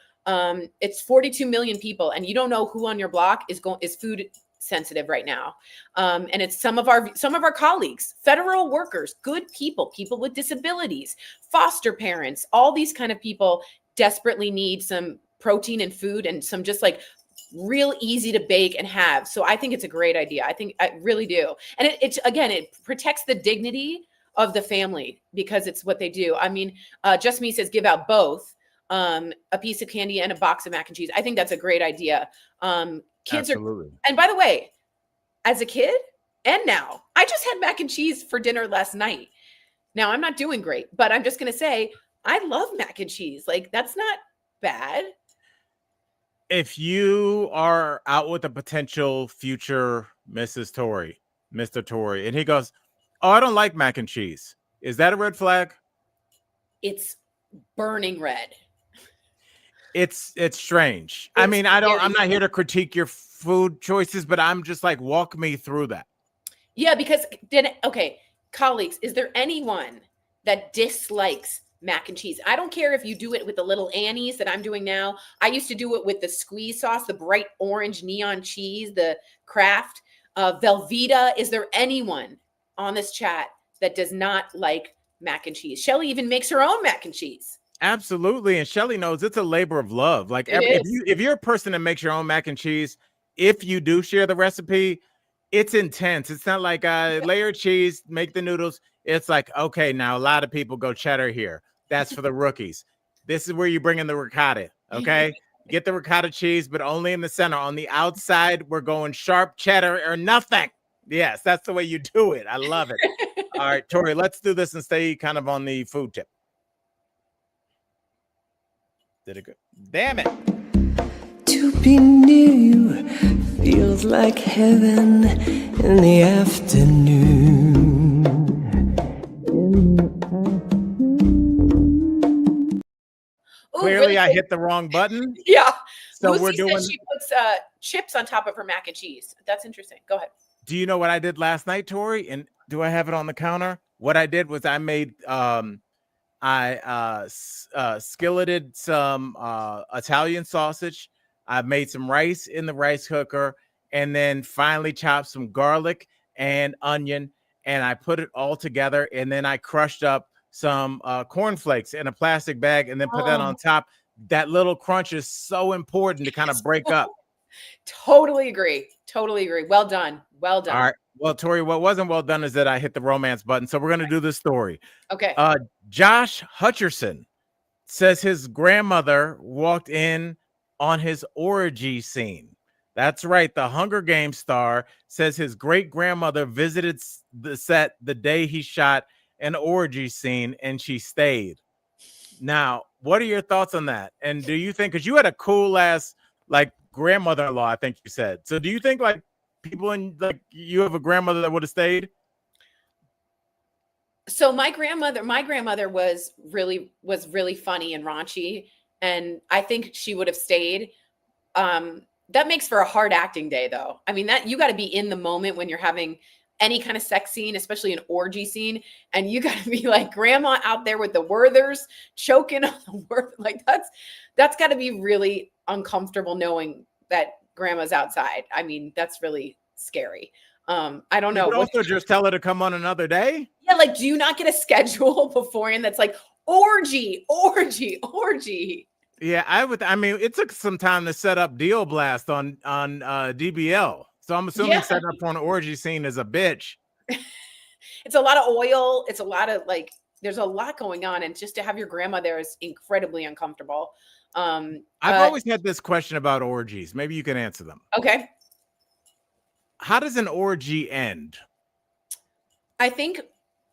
It's 42 million people, and you don't know who on your block is food sensitive right now. And it's some of our colleagues, federal workers, good people with disabilities, foster parents, all these kind of people desperately need some protein and food and some just like real easy to bake and have. So I think it's a great idea. I really do. And it protects the dignity of the family because it's what they do. I mean, Just Me says give out both a piece of candy and a box of mac and cheese. I think that's a great idea. Kids Absolutely. And by the way, as a kid and now, I just had mac and cheese for dinner last night. Now I'm not doing great, but I'm just going to say, I love mac and cheese. Like that's not bad. If you are out with a potential future Mr. Tori, and he goes, "Oh, I don't like mac and cheese." Is that a red flag? It's burning red. It's strange. I It's mean, very I'm not here to critique your food choices, but I'm just like, walk me through that. Yeah, because okay, colleagues, is there anyone that dislikes mac and cheese? I don't care if you do it with the little Annie's that I'm doing now. I used to do it with the squeeze sauce, the bright orange neon cheese, the Kraft, Velveeta. Is there anyone on this chat that does not like mac and cheese? Shelly even makes her own mac and cheese. Absolutely, and Shelly knows it's a labor of love. Like It if you're a person that makes your own mac and cheese, if you do share the recipe, it's intense. It's not like layer cheese, make the noodles. It's like, okay, now a lot of people go cheddar here. That's for the rookies. This is where you bring in the ricotta. Okay, get the ricotta cheese, but only in the center. On the outside, we're going sharp cheddar or nothing. Yes, that's the way you do it. I love it. All right, Tori, let's do this and stay kind of on the food tip. Did it good? Damn it. To be near you feels like heaven in the afternoon. Clearly, really I good. hit the wrong button. Yeah. So Lucy we're doing. says she puts chips on top of her mac and cheese. That's interesting. Go ahead. Do you know what I did last night, Tori? And do I have it on the counter? What I did was I made skilleted some Italian sausage. I made some rice in the rice cooker, and then finally chopped some garlic and onion, and I put it all together, and then I crushed up some cornflakes in a plastic bag and then put that on top. That little crunch is so important to kind of break up. Totally agree. Totally agree. Well done. Well done. All right. Well, Tori, what wasn't well done is that I hit the romance button. So we're going to do this story. Okay. Josh Hutcherson says his grandmother walked in on his orgy scene. That's right. The Hunger Games star says his great grandmother visited the set the day he shot an orgy scene and she stayed. Now, what are your thoughts on that? And do you think, because you had a cool ass like grandmother-in-law, I think you said. So do you think like people in like you have a grandmother that would have stayed? So my grandmother was really funny and raunchy, and I think she would have stayed. That makes for a hard acting day, though. I mean, that you got to be in the moment when you're having any kind of sex scene, especially an orgy scene, and you got to be like grandma out there with the Werthers choking on the Werther. Like that's got to be really uncomfortable knowing that grandma's outside. I mean, that's really scary. I don't know. You could also just tell her to come on another day. Yeah, like, do you not get a schedule beforehand that's like orgy? Yeah, I mean, it took some time to set up Deal Blast on DBL. So I'm assuming setting up for an orgy scene is a bitch. It's a lot of oil. It's a lot of like, there's a lot going on, and just to have your grandma there is incredibly uncomfortable. I've always had this question about orgies. Maybe you can answer them. Okay. How does an orgy end? I think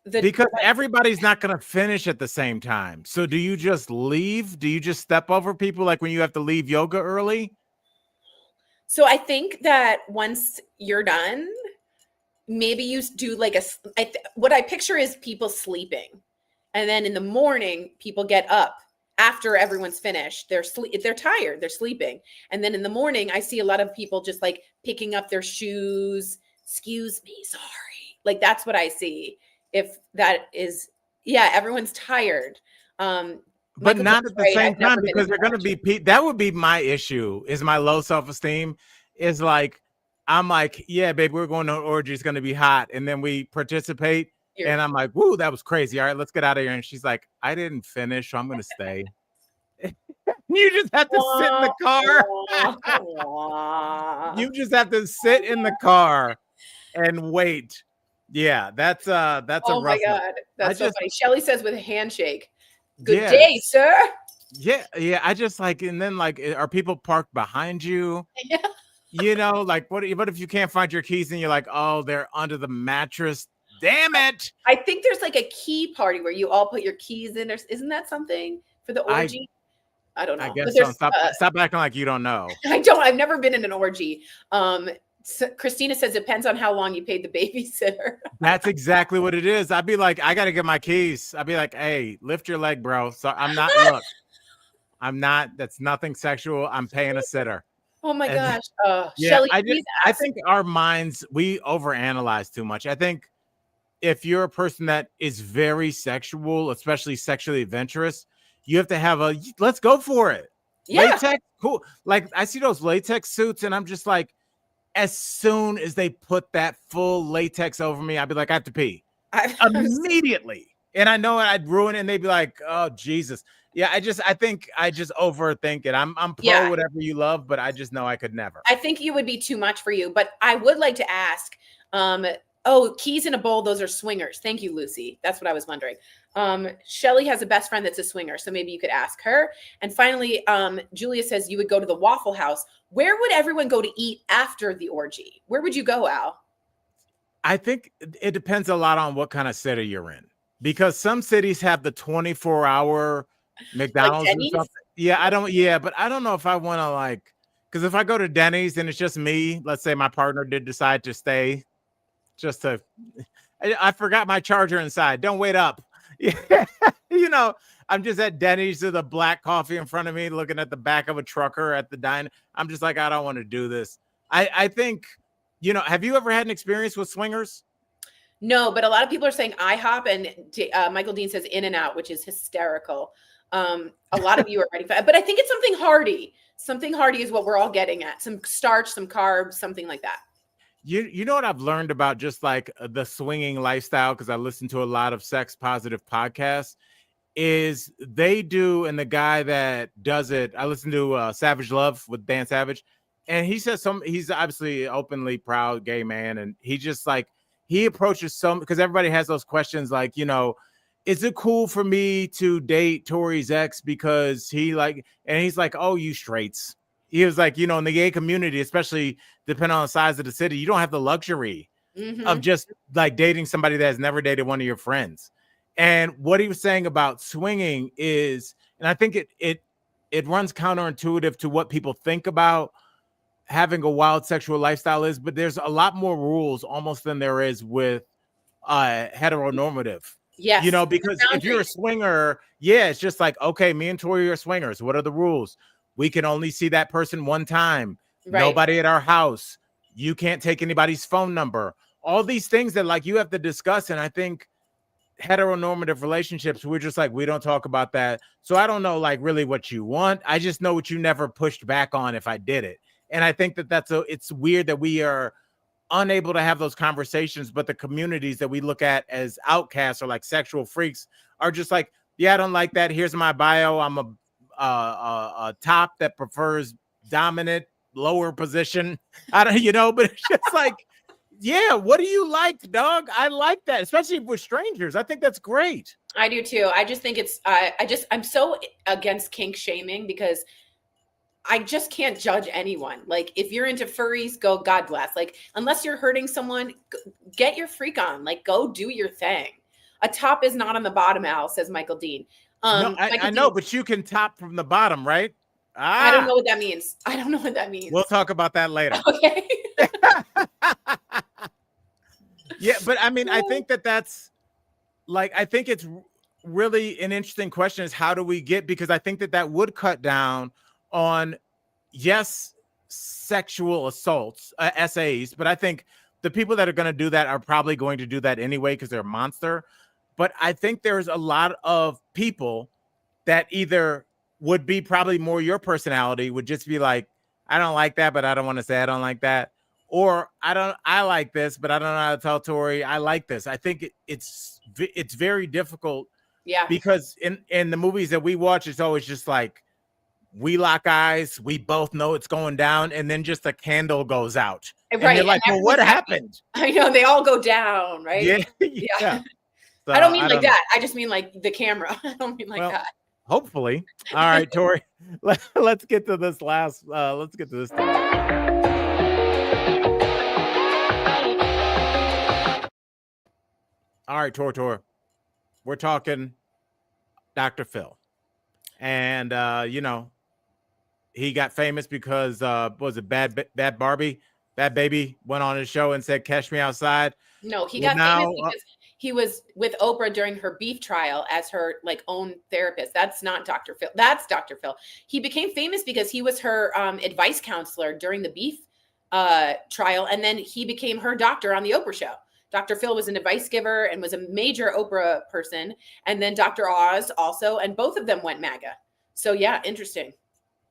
because everybody's not going to finish at the same time. So do you just leave? Do you just step over people like when you have to leave yoga early? So I think that once you're done, maybe you do like what I picture is people sleeping. And then in the morning, people get up after everyone's finished. They're tired, they're sleeping. And then in the morning, I see a lot of people just like picking up their shoes. Excuse me, sorry. Like that's what I see. If that is, everyone's tired. But not at the same time, because they're going to be, that would be my issue, is my low self-esteem is like, I'm like, yeah, baby, we're going to an orgy. It's going to be hot. And then we participate. And I'm like, woo, that was crazy. All right, let's get out of here. And she's like, I didn't finish, so I'm going to stay. You just have to sit in the car. You just have to sit in the car and wait. Yeah, that's a rough Oh my God. one. That's so funny. Shelly says with a handshake, good day, sir. Yeah. I just like, and then like, are people parked behind you? Yeah. You know, like what if you can't find your keys and you're like, oh, they're under the mattress. Damn it. I think there's like a key party where you all put your keys in. Isn't that something for the orgy? I don't know. I guess so. Stop acting like you don't know. I've never been in an orgy. So Christina says it depends on how long you paid the babysitter. That's exactly what it is. I'd be like, I got to get my keys. I'd be like, hey, lift your leg, bro. So I'm not, look, I'm not. That's nothing sexual. I'm paying a sitter. Oh my And gosh. yeah, Shelly, I please ask. think our minds, we overanalyze too much. I think if you're a person that is very sexual, especially sexually adventurous, you have to have a let's go for it. Yeah. Latex, cool. Like I see those latex suits, and I'm just like, as soon as they put that full latex over me, I'd be like, I have to pee immediately. And I know I'd ruin it, and they'd be like, oh Jesus. Yeah, I think I just overthink it. I'm pro whatever you love, but I just know I could never. I think you would be too much for you, but I would like to ask, keys in a bowl, those are swingers. Thank you, Lucy. That's what I was wondering. Shelly has a best friend that's a swinger, so maybe you could ask her. And finally, Julia says you would go to the Waffle House. Where would everyone go to eat after the orgy? Where would you go, Al? I think it depends a lot on what kind of city you're in, because some cities have the 24-hour McDonald's Like or something. Yeah, but I don't know if I want to because if I go to Denny's and it's just me, let's say my partner did decide to stay just to, I forgot my charger inside. Don't wait up. Yeah. I'm just at Denny's with a black coffee in front of me, looking at the back of a trucker at the diner. I'm just like, I don't want to do this. I think, have you ever had an experience with swingers? No, but a lot of people are saying IHOP, and Michael Dean says In-N-Out, which is hysterical. A lot of you are ready for that, but I think it's something hearty. Something hearty is what we're all getting at. Some starch, some carbs, something like that. You know what I've learned about just like the swinging lifestyle, because I listen to a lot of sex positive podcasts, is they do, and the guy that does it, I listen to Savage Love with Dan Savage, and he says he's obviously openly proud gay man, and he just he approaches because everybody has those questions like, is it cool for me to date Tori's ex because and he's like, oh, you straights. He was like, in the gay community, especially depending on the size of the city, you don't have the luxury of just dating somebody that has never dated one of your friends. And what he was saying about swinging is, and I think it runs counterintuitive to what people think about having a wild sexual lifestyle is, but there's a lot more rules almost than there is with heteronormative. Yes. Because if you're a swinger, it's just like, okay, me and Tori are swingers. What are the rules? We can only see that person one time. Right. Nobody at our house. You can't take anybody's phone number. All these things that you have to discuss. And I think heteronormative relationships, we're just we don't talk about that. So I don't know really what you want. I just know what you never pushed back on if I did it. And I think it's weird that we are unable to have those conversations, but the communities that we look at as outcasts or sexual freaks are just I don't like that. Here's my bio. I'm a top that prefers dominant lower position. I don't, but it's just what do you like, dog? I like that, especially with strangers. I think that's great. I do too. I just think it's, I'm so against kink shaming because I just can't judge anyone. If you're into furries, go, God bless. Unless you're hurting someone, get your freak on. Go do your thing. A top is not on the bottom, Al, says Michael Dean. No, I know, but you can top from the bottom, right? I don't know what that means. We'll talk about that later. Okay. Yeah, but I mean, I think that's I think it's really an interesting question is how do we get, because I think that would cut down on, sexual assaults, SAs, but I think the people that are going to do that are probably going to do that anyway because they're a monster. But I think there's a lot of people that either would be probably more your personality, would just be I don't like that, but I don't want to say I don't like that. Or I like this, but I don't know how to tell Tori I like this. I think it's very difficult. Yeah. Because in the movies that we watch, it's always just we lock eyes, we both know it's going down, and then just a candle goes out. Right. And you're like, well, what happened? I know, they all go down, right? Yeah. So, I don't mean that. I just mean the camera. I don't mean that. Hopefully. All right, Tori. Let's get to this let's get to this thing. All right, Tor. We're talking Dr. Phil. And he got famous because was it Bad Baby went on his show and said, "Catch me outside." No, he got famous because He was with Oprah during her beef trial as her like own therapist. That's not Dr. Phil. That's Dr. Phil. He became famous because he was her advice counselor during the beef trial. And then he became her doctor on the Oprah show. Dr. Phil was an advice giver and was a major Oprah person. And then Dr. Oz also, and both of them went MAGA. So yeah, interesting.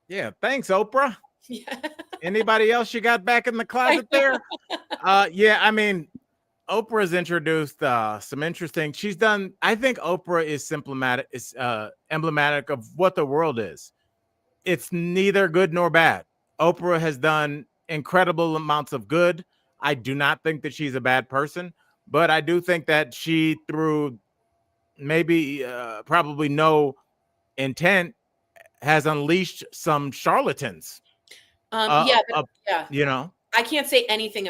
Yeah. Thanks, Oprah. Yeah. Anybody else you got back in the closet there? Yeah, I mean, Oprah's introduced some interesting. She's done. I think Oprah is emblematic of what the world is. It's neither good nor bad. Oprah has done incredible amounts of good. I do not think that she's a bad person, but I do think that she, through maybe probably no intent, has unleashed some charlatans. Yeah. You know, I can't say anything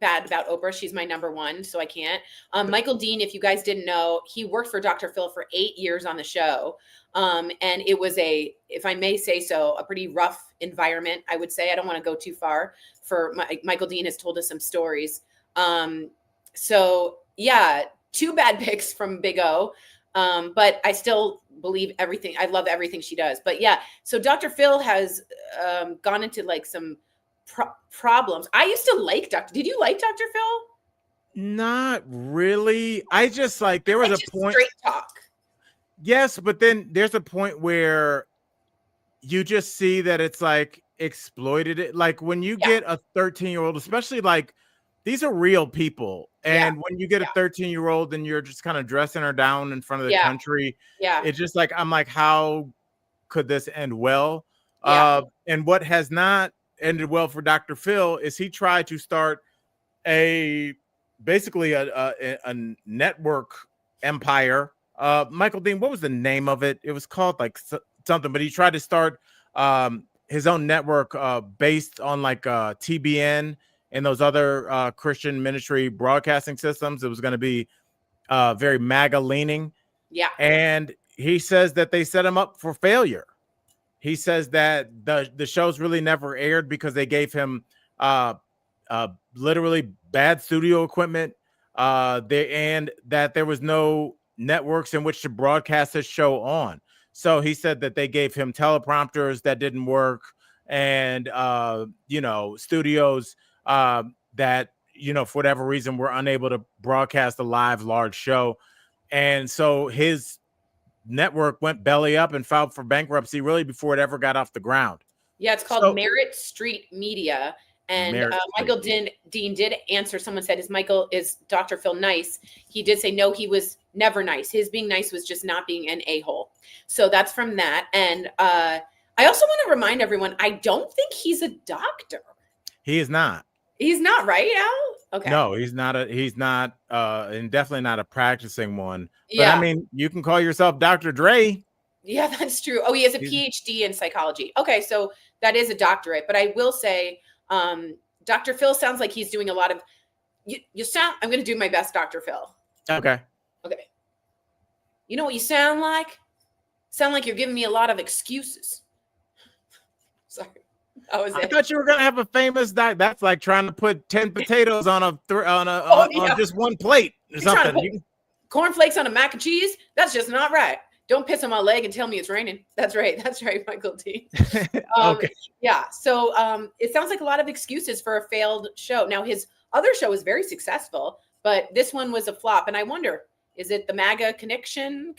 bad about Oprah. She's my number one, so I can't. Michael Dean, if you guys didn't know, he worked for Dr. Phil for 8 years on the show. And it was if I may say so, a pretty rough environment, I would say. I don't want to go too far. Michael Dean has told us some stories. So yeah, 2 bad picks from Big O. But I still believe everything. I love everything she does. But yeah, so Dr. Phil has gone into like some problems. I used to like Did you like Dr. Phil? Not really. I just like, there was a point. Straight talk. Yes, but then there's a point where you just see that it's like exploited it. Like when you get a 13-year-old, especially like these are real people. And when you get a 13-year-old and you're just kind of dressing her down in front of the country, it's just like, I'm like, how could this end well? And what has not ended well for Dr. Phil is he tried to start basically a network empire. Michael Dean, what was the name of it? It was called like something, but he tried to start his own network based on like TBN and those other Christian ministry broadcasting systems. It was going to be very MAGA leaning. Yeah. And he says that they set him up for failure. He says that the shows really never aired because they gave him literally bad studio equipment. And that there was no networks in which to broadcast his show on. So he said that they gave him teleprompters that didn't work, and studios that for whatever reason were unable to broadcast a live large show. And so his network went belly up and filed for bankruptcy really before it ever got off the ground. Yeah, it's called Merit Street Media. And Michael Dean did answer. Someone said, is Dr. Phil nice? He did say, no, he was never nice. His being nice was just not being an a-hole. So that's from that. And I also want to remind everyone, I don't think he's a doctor. He is not. He's not, right, Al? Okay. No, he's not, and definitely not a practicing one. But I mean, you can call yourself Dr. Dre. Yeah, that's true. Oh, he has a PhD in psychology. Okay, so that is a doctorate. But I will say, Dr. Phil sounds like he's doing a lot of I'm going to do my best, Dr. Phil. Okay. You know what you sound like? Sound like you're giving me a lot of excuses. Sorry. I thought you were going to have a famous diet. That's like trying to put 10 potatoes on just one plate or something. Cornflakes on a mac and cheese? That's just not right. Don't piss on my leg and tell me it's raining. That's right. That's right, Michael D. Okay. Yeah. So it sounds like a lot of excuses for a failed show. Now, his other show was very successful, but this one was a flop. And I wonder, is it the MAGA connection?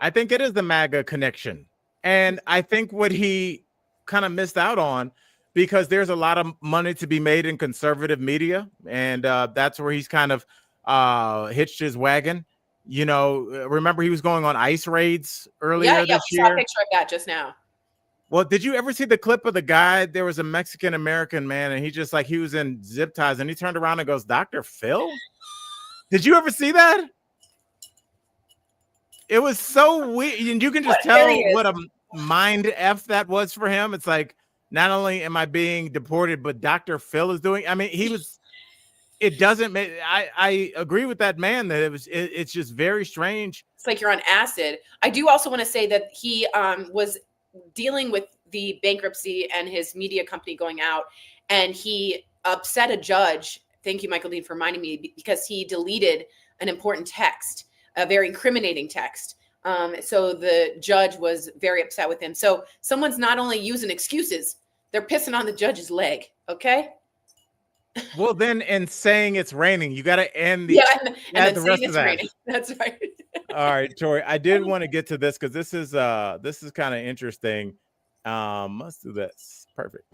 I think it is the MAGA connection. And I think what he kind of missed out on, because there's a lot of money to be made in conservative media. And that's where he's kind of hitched his wagon. Remember he was going on ICE raids earlier this year. I saw a picture of that just now. Well, did you ever see the clip of the guy? There was a Mexican-American man, and he was in zip ties, and he turned around and goes, Dr. Phil? Did you ever see that? It was so weird. And you can just tell what a mind F that was for him. It's like, not only am I being deported, but Dr. Phil is doing. I mean, it doesn't make. I agree with that man that it's just very strange. It's like you're on acid. I do also want to say that he was dealing with the bankruptcy and his media company going out, and he upset a judge thank you, Michael Dean, for reminding me, because he deleted an important text, a very incriminating text. So the judge was very upset with him. So someone's not only using excuses, they're pissing on the judge's leg. Okay. Well, then, and saying it's raining, you got to end the And then the saying rest it's of that. raining. That's right. All right, Tori, I did want to get to this because this is kind of interesting. Let's do this. Perfect.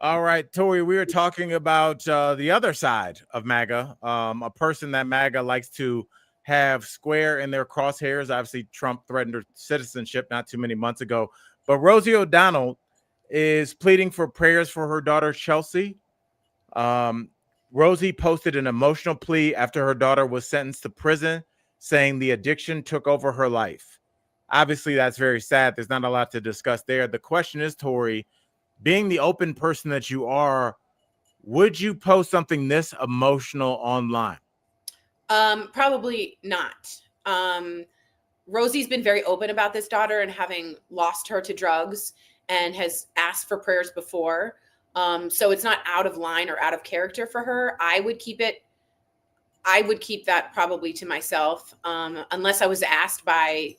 All right, Tori, we were talking about the other side of MAGA, a person that MAGA likes to have square in their crosshairs. Obviously, Trump threatened her citizenship not too many months ago. But Rosie O'Donnell is pleading for prayers for her daughter, Chelsea. Rosie posted an emotional plea after her daughter was sentenced to prison, saying the addiction took over her life. Obviously, that's very sad. There's not a lot to discuss there. The question is, Tori, being the open person that you are, would you post something this emotional online? Probably not. Rosie's been very open about this daughter and having lost her to drugs, and has asked for prayers before. So it's not out of line or out of character for her. I would keep that probably to myself, unless I was asked by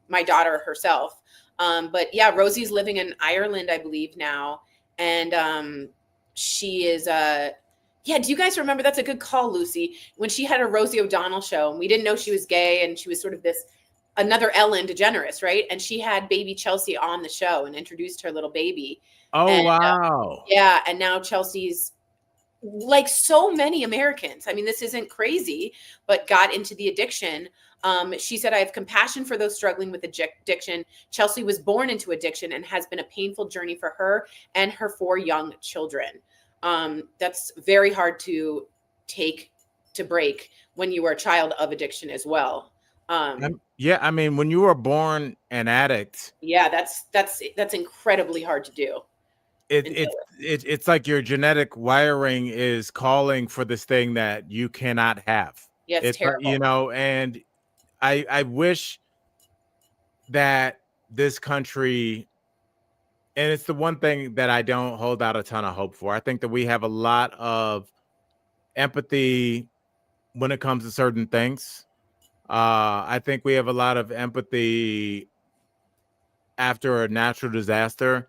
my daughter herself. But yeah, Rosie's living in Ireland, I believe now. And she is, do you guys remember? That's a good call, Lucy. When she had a Rosie O'Donnell show, and we didn't know she was gay, and she was sort of another Ellen DeGeneres, right? And she had baby Chelsea on the show and introduced her little baby. Oh, and, wow. Yeah. And now Chelsea's, like so many Americans, I mean, this isn't crazy, but got into the addiction. She said, I have compassion for those struggling with addiction. Chelsea was born into addiction and has been a painful journey for her and her 4 young children. That's very hard to break when you are a child of addiction as well. Yeah, I mean, when you were born an addict, yeah, that's incredibly hard to do. It's like your genetic wiring is calling for this thing that you cannot have. Yeah, it's terrible. And I wish that this country, and it's the one thing that I don't hold out a ton of hope for. I think that we have a lot of empathy when it comes to certain things. I think we have a lot of empathy after a natural disaster.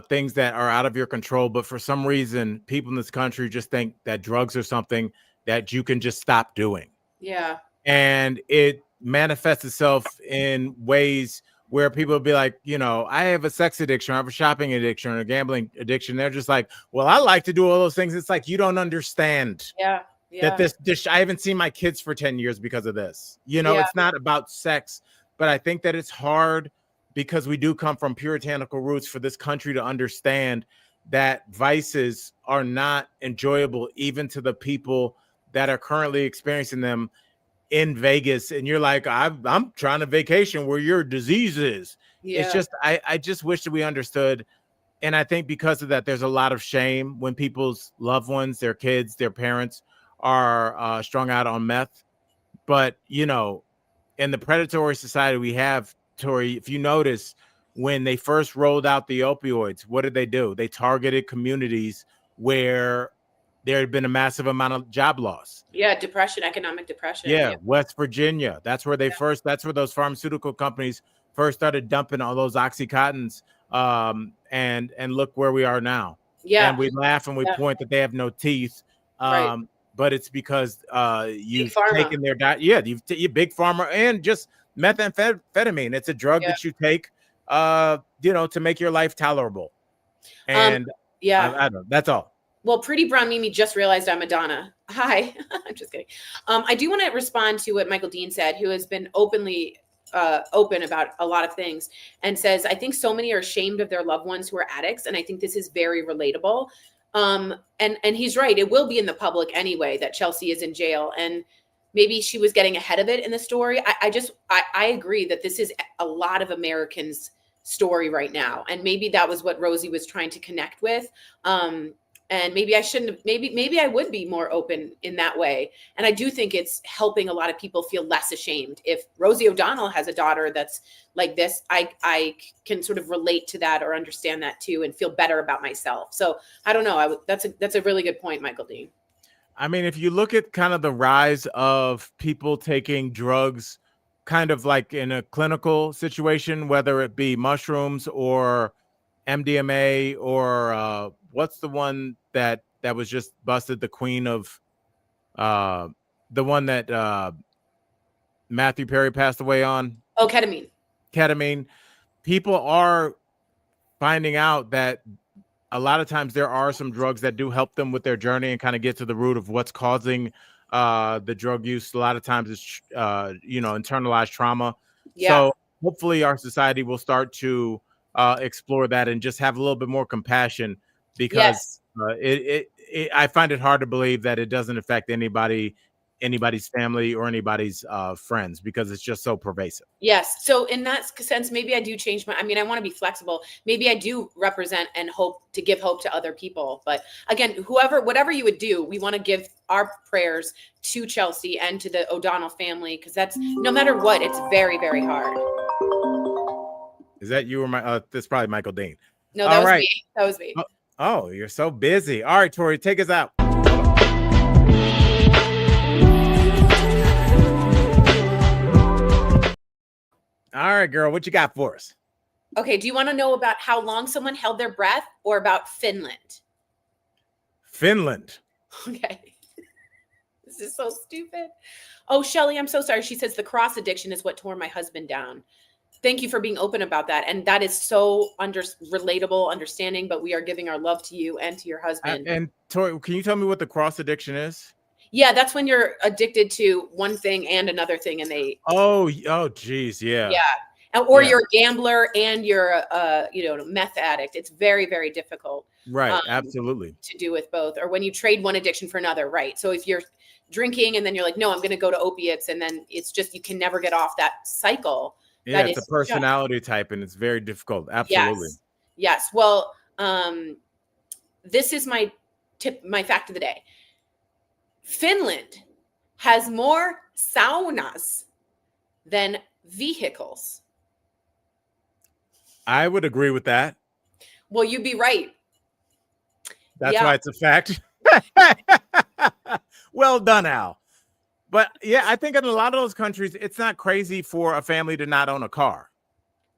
Things that are out of your control, but for some reason, people in this country just think that drugs are something that you can just stop doing. Yeah. And it manifests itself in ways where people will be like, I have a sex addiction, I have a shopping addiction, or a gambling addiction. They're just like, well, I like to do all those things. It's like, you don't understand. Yeah. That this I haven't seen my kids for 10 years because of this. It's not about sex, but I think that it's hard because we do come from puritanical roots for this country to understand that vices are not enjoyable, even to the people that are currently experiencing them in Vegas. And you're like, I'm trying to vacation where your disease is. Yeah. It's just, I just wish that we understood. And I think because of that, there's a lot of shame when people's loved ones, their kids, their parents are strung out on meth. But, in the predatory society we have, Tori, if you notice, when they first rolled out the opioids, what did they do? They targeted communities where there had been a massive amount of job loss. Yeah, economic depression. Yeah, West Virginia. That's where that's where those pharmaceutical companies first started dumping all those Oxycontins. And look where we are now. Yeah. And we laugh and we point that they have no teeth. Right. But it's because you've taken their diet. Yeah, you big pharma and just methamphetamine. It's a drug that you take, to make your life tolerable. And I don't know. That's all. Well, Pretty Brown Mimi just realized I'm Madonna. Hi. I'm just kidding. I do want to respond to what Michael Dean said, who has been open about a lot of things, and says, I think so many are ashamed of their loved ones who are addicts. And I think this is very relatable. And he's right. It will be in the public anyway that Chelsea is in jail, and maybe she was getting ahead of it in the story. I agree that this is a lot of Americans' story right now. And maybe that was what Rosie was trying to connect with. And maybe I shouldn't have, maybe I would be more open in that way. And I do think it's helping a lot of people feel less ashamed. If Rosie O'Donnell has a daughter that's like this, I can sort of relate to that or understand that too and feel better about myself. So I don't know. That's a really good point, Michael Dean. I mean, if you look at kind of the rise of people taking drugs kind of like in a clinical situation, whether it be mushrooms or MDMA or what's the one that was just busted, the queen of the one that Matthew Perry passed away on? Oh, ketamine. People are finding out that a lot of times there are some drugs that do help them with their journey and kind of get to the root of what's causing the drug use. A lot of times it's internalized trauma. Yeah. So hopefully our society will start to explore that and just have a little bit more compassion, because I find it hard to believe that it doesn't affect anybody's family or anybody's friends, because it's just so pervasive. Yes. So in that sense, maybe I do change I want to be flexible. Maybe I do represent and hope to give hope to other people. But again, whatever you would do, we want to give our prayers to Chelsea and to the O'Donnell family, because that's, no matter what, it's very, very hard. Is that you or my? That's probably Michael Dean. No, that was me. That was me. Oh, you're so busy. All right, Tori, take us out. All right, girl, what you got for us? Okay, do you want to know about how long someone held their breath or about Finland? Finland. Okay. This is so stupid. Oh, Shelly, I'm so sorry. She says the cross addiction is what tore my husband down. Thank you for being open about that. And that is so relatable, understanding, but we are giving our love to you and to your husband. And Tori, can you tell me what the cross addiction is? Yeah, that's when you're addicted to one thing and another thing, and they. Oh, geez, yeah. Yeah, or you're a gambler and you're a meth addict. It's very, very difficult. Right, absolutely. To do with both, or when you trade one addiction for another, right? So if you're drinking and then you're like, no, I'm going to go to opiates, and then it's just you can never get off that cycle. Yeah, it's a personality type, and it's very difficult. Absolutely. Yes. Well, this is my fact of the day. Finland has more saunas than vehicles. I would agree with that. Well, you'd be right. That's why it's a fact. Well done, Al. But yeah, I think in a lot of those countries, it's not crazy for a family to not own a car.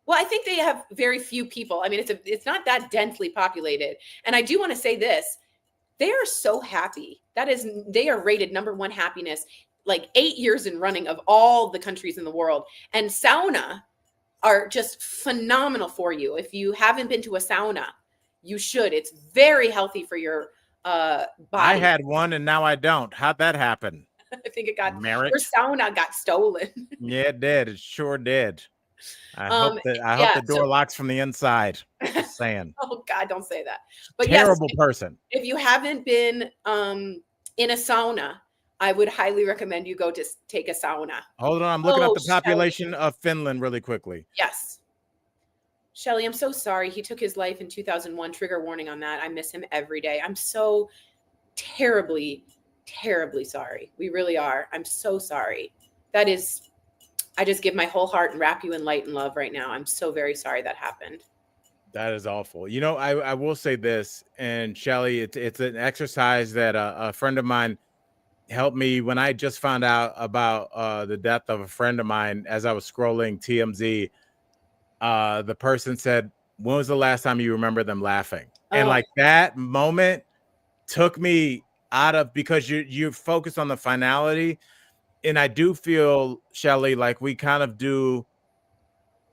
Well, I think they have very few people. I mean, it's not that densely populated. And I do want to say this. They are so happy. They are rated #1 happiness, like 8 years in running of all the countries in the world. And sauna are just phenomenal for you. If you haven't been to a sauna, you should. It's very healthy for your body. I had one and now I don't. How'd that happen? I think your sauna got stolen. Yeah, it did. It sure did. I hope the door locks from the inside. Just saying. Oh God, don't say that. But terrible person. If you haven't been in a sauna, I would highly recommend you go to take a sauna. Hold on, I'm looking up the population of Finland really quickly. Yes. Shelly, I'm so sorry. He took his life in 2001. Trigger warning on that. I miss him every day. I'm so terribly, terribly sorry. We really are. I'm so sorry. I just give my whole heart and wrap you in light and love right now. I'm so very sorry that happened. That is awful. You know, I will say this, and Shelly, it's an exercise that a friend of mine helped me when I just found out about the death of a friend of mine. As I was scrolling TMZ, the person said, when was the last time you remember them laughing? And like that moment took me out of, because you focus on the finality. And I do feel, Shelly, like we kind of do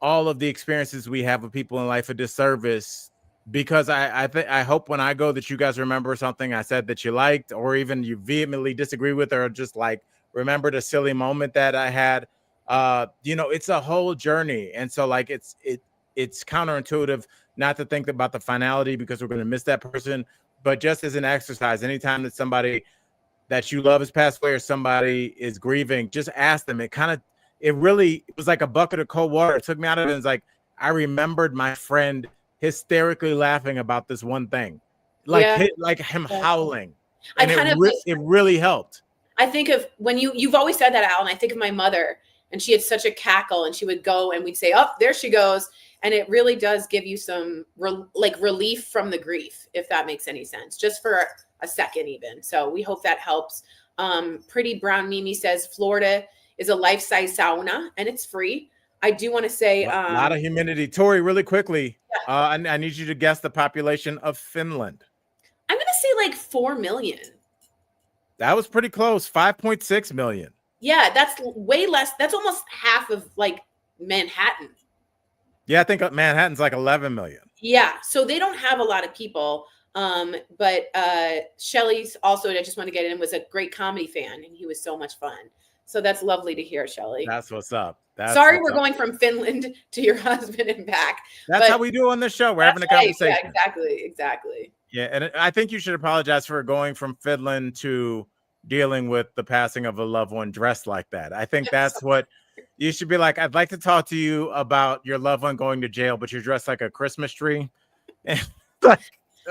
all of the experiences we have with people in life a disservice, because I hope when I go that you guys remember something I said that you liked, or even you vehemently disagree with, or just like remembered a silly moment that I had. It's a whole journey. And so like it's counterintuitive not to think about the finality, because we're going to miss that person. But just as an exercise, anytime that somebody that you love has passed away or somebody is grieving, just ask them. It really was like a bucket of cold water. It took me out of it. It's like I remembered my friend hysterically laughing about this one thing. like Yeah. like him Yeah. howling, I and kind of it really helped. I think of when you've always said that, Al, and I think of my mother, and she had such a cackle, and she would go, and we'd say, "Oh, there she goes," and it really does give you some relief from the grief, if that makes any sense, just for a second, even. So we hope that helps. Pretty Brown Mimi says Florida is a life-size sauna, and it's free. I do want to say A lot of humidity. Tori, really quickly, I need you to guess the population of Finland. I'm gonna say like 4 million. That was pretty close. 5.6 million. Yeah, that's way less. That's almost half of like Manhattan. Yeah, I think Manhattan's like 11 million. Yeah, so they don't have a lot of people. But Shelly's also, I just want to get in, was a great comedy fan, and he was so much fun. So that's lovely to hear, Shelly. That's what's up. Sorry, we're going from Finland to your husband and back. That's how we do on this show. We're having a conversation. Yeah, exactly. Yeah, and I think you should apologize for going from Finland to dealing with the passing of a loved one dressed like that. I think that's what you should be like. I'd like to talk to you about your loved one going to jail, but you're dressed like a Christmas tree.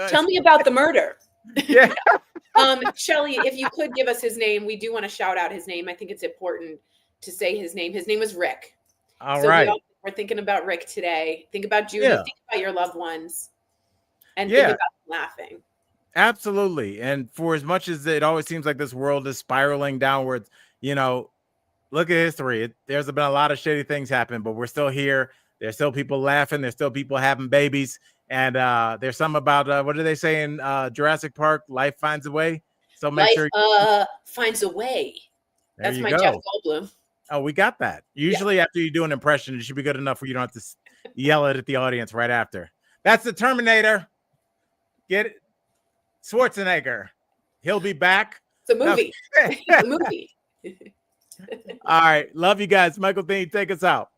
Tell me about the murder. Yeah. Shelly, if you could give us his name, we do want to shout out his name. I think it's important to say his name. His name was Rick. All right. We're thinking about Rick today. Think about Judy. Yeah. Think about your loved ones. And think about laughing. Absolutely. And for as much as it always seems like this world is spiraling downwards, you know, look at history. There's been a lot of shitty things happen, but we're still here. There's still people laughing. There's still people having babies. And there's some about, what do they say in Jurassic Park? Life finds a way. So make sure. Finds a way. There That's you my go. Jeff Goldblum. Oh, we got that. Usually after you do an impression, it should be good enough where you don't have to yell it at the audience right after. That's the Terminator. Get it? Schwarzenegger. He'll be back. It's a movie. It's a movie. All right. Love you guys. Michael Dean, take us out.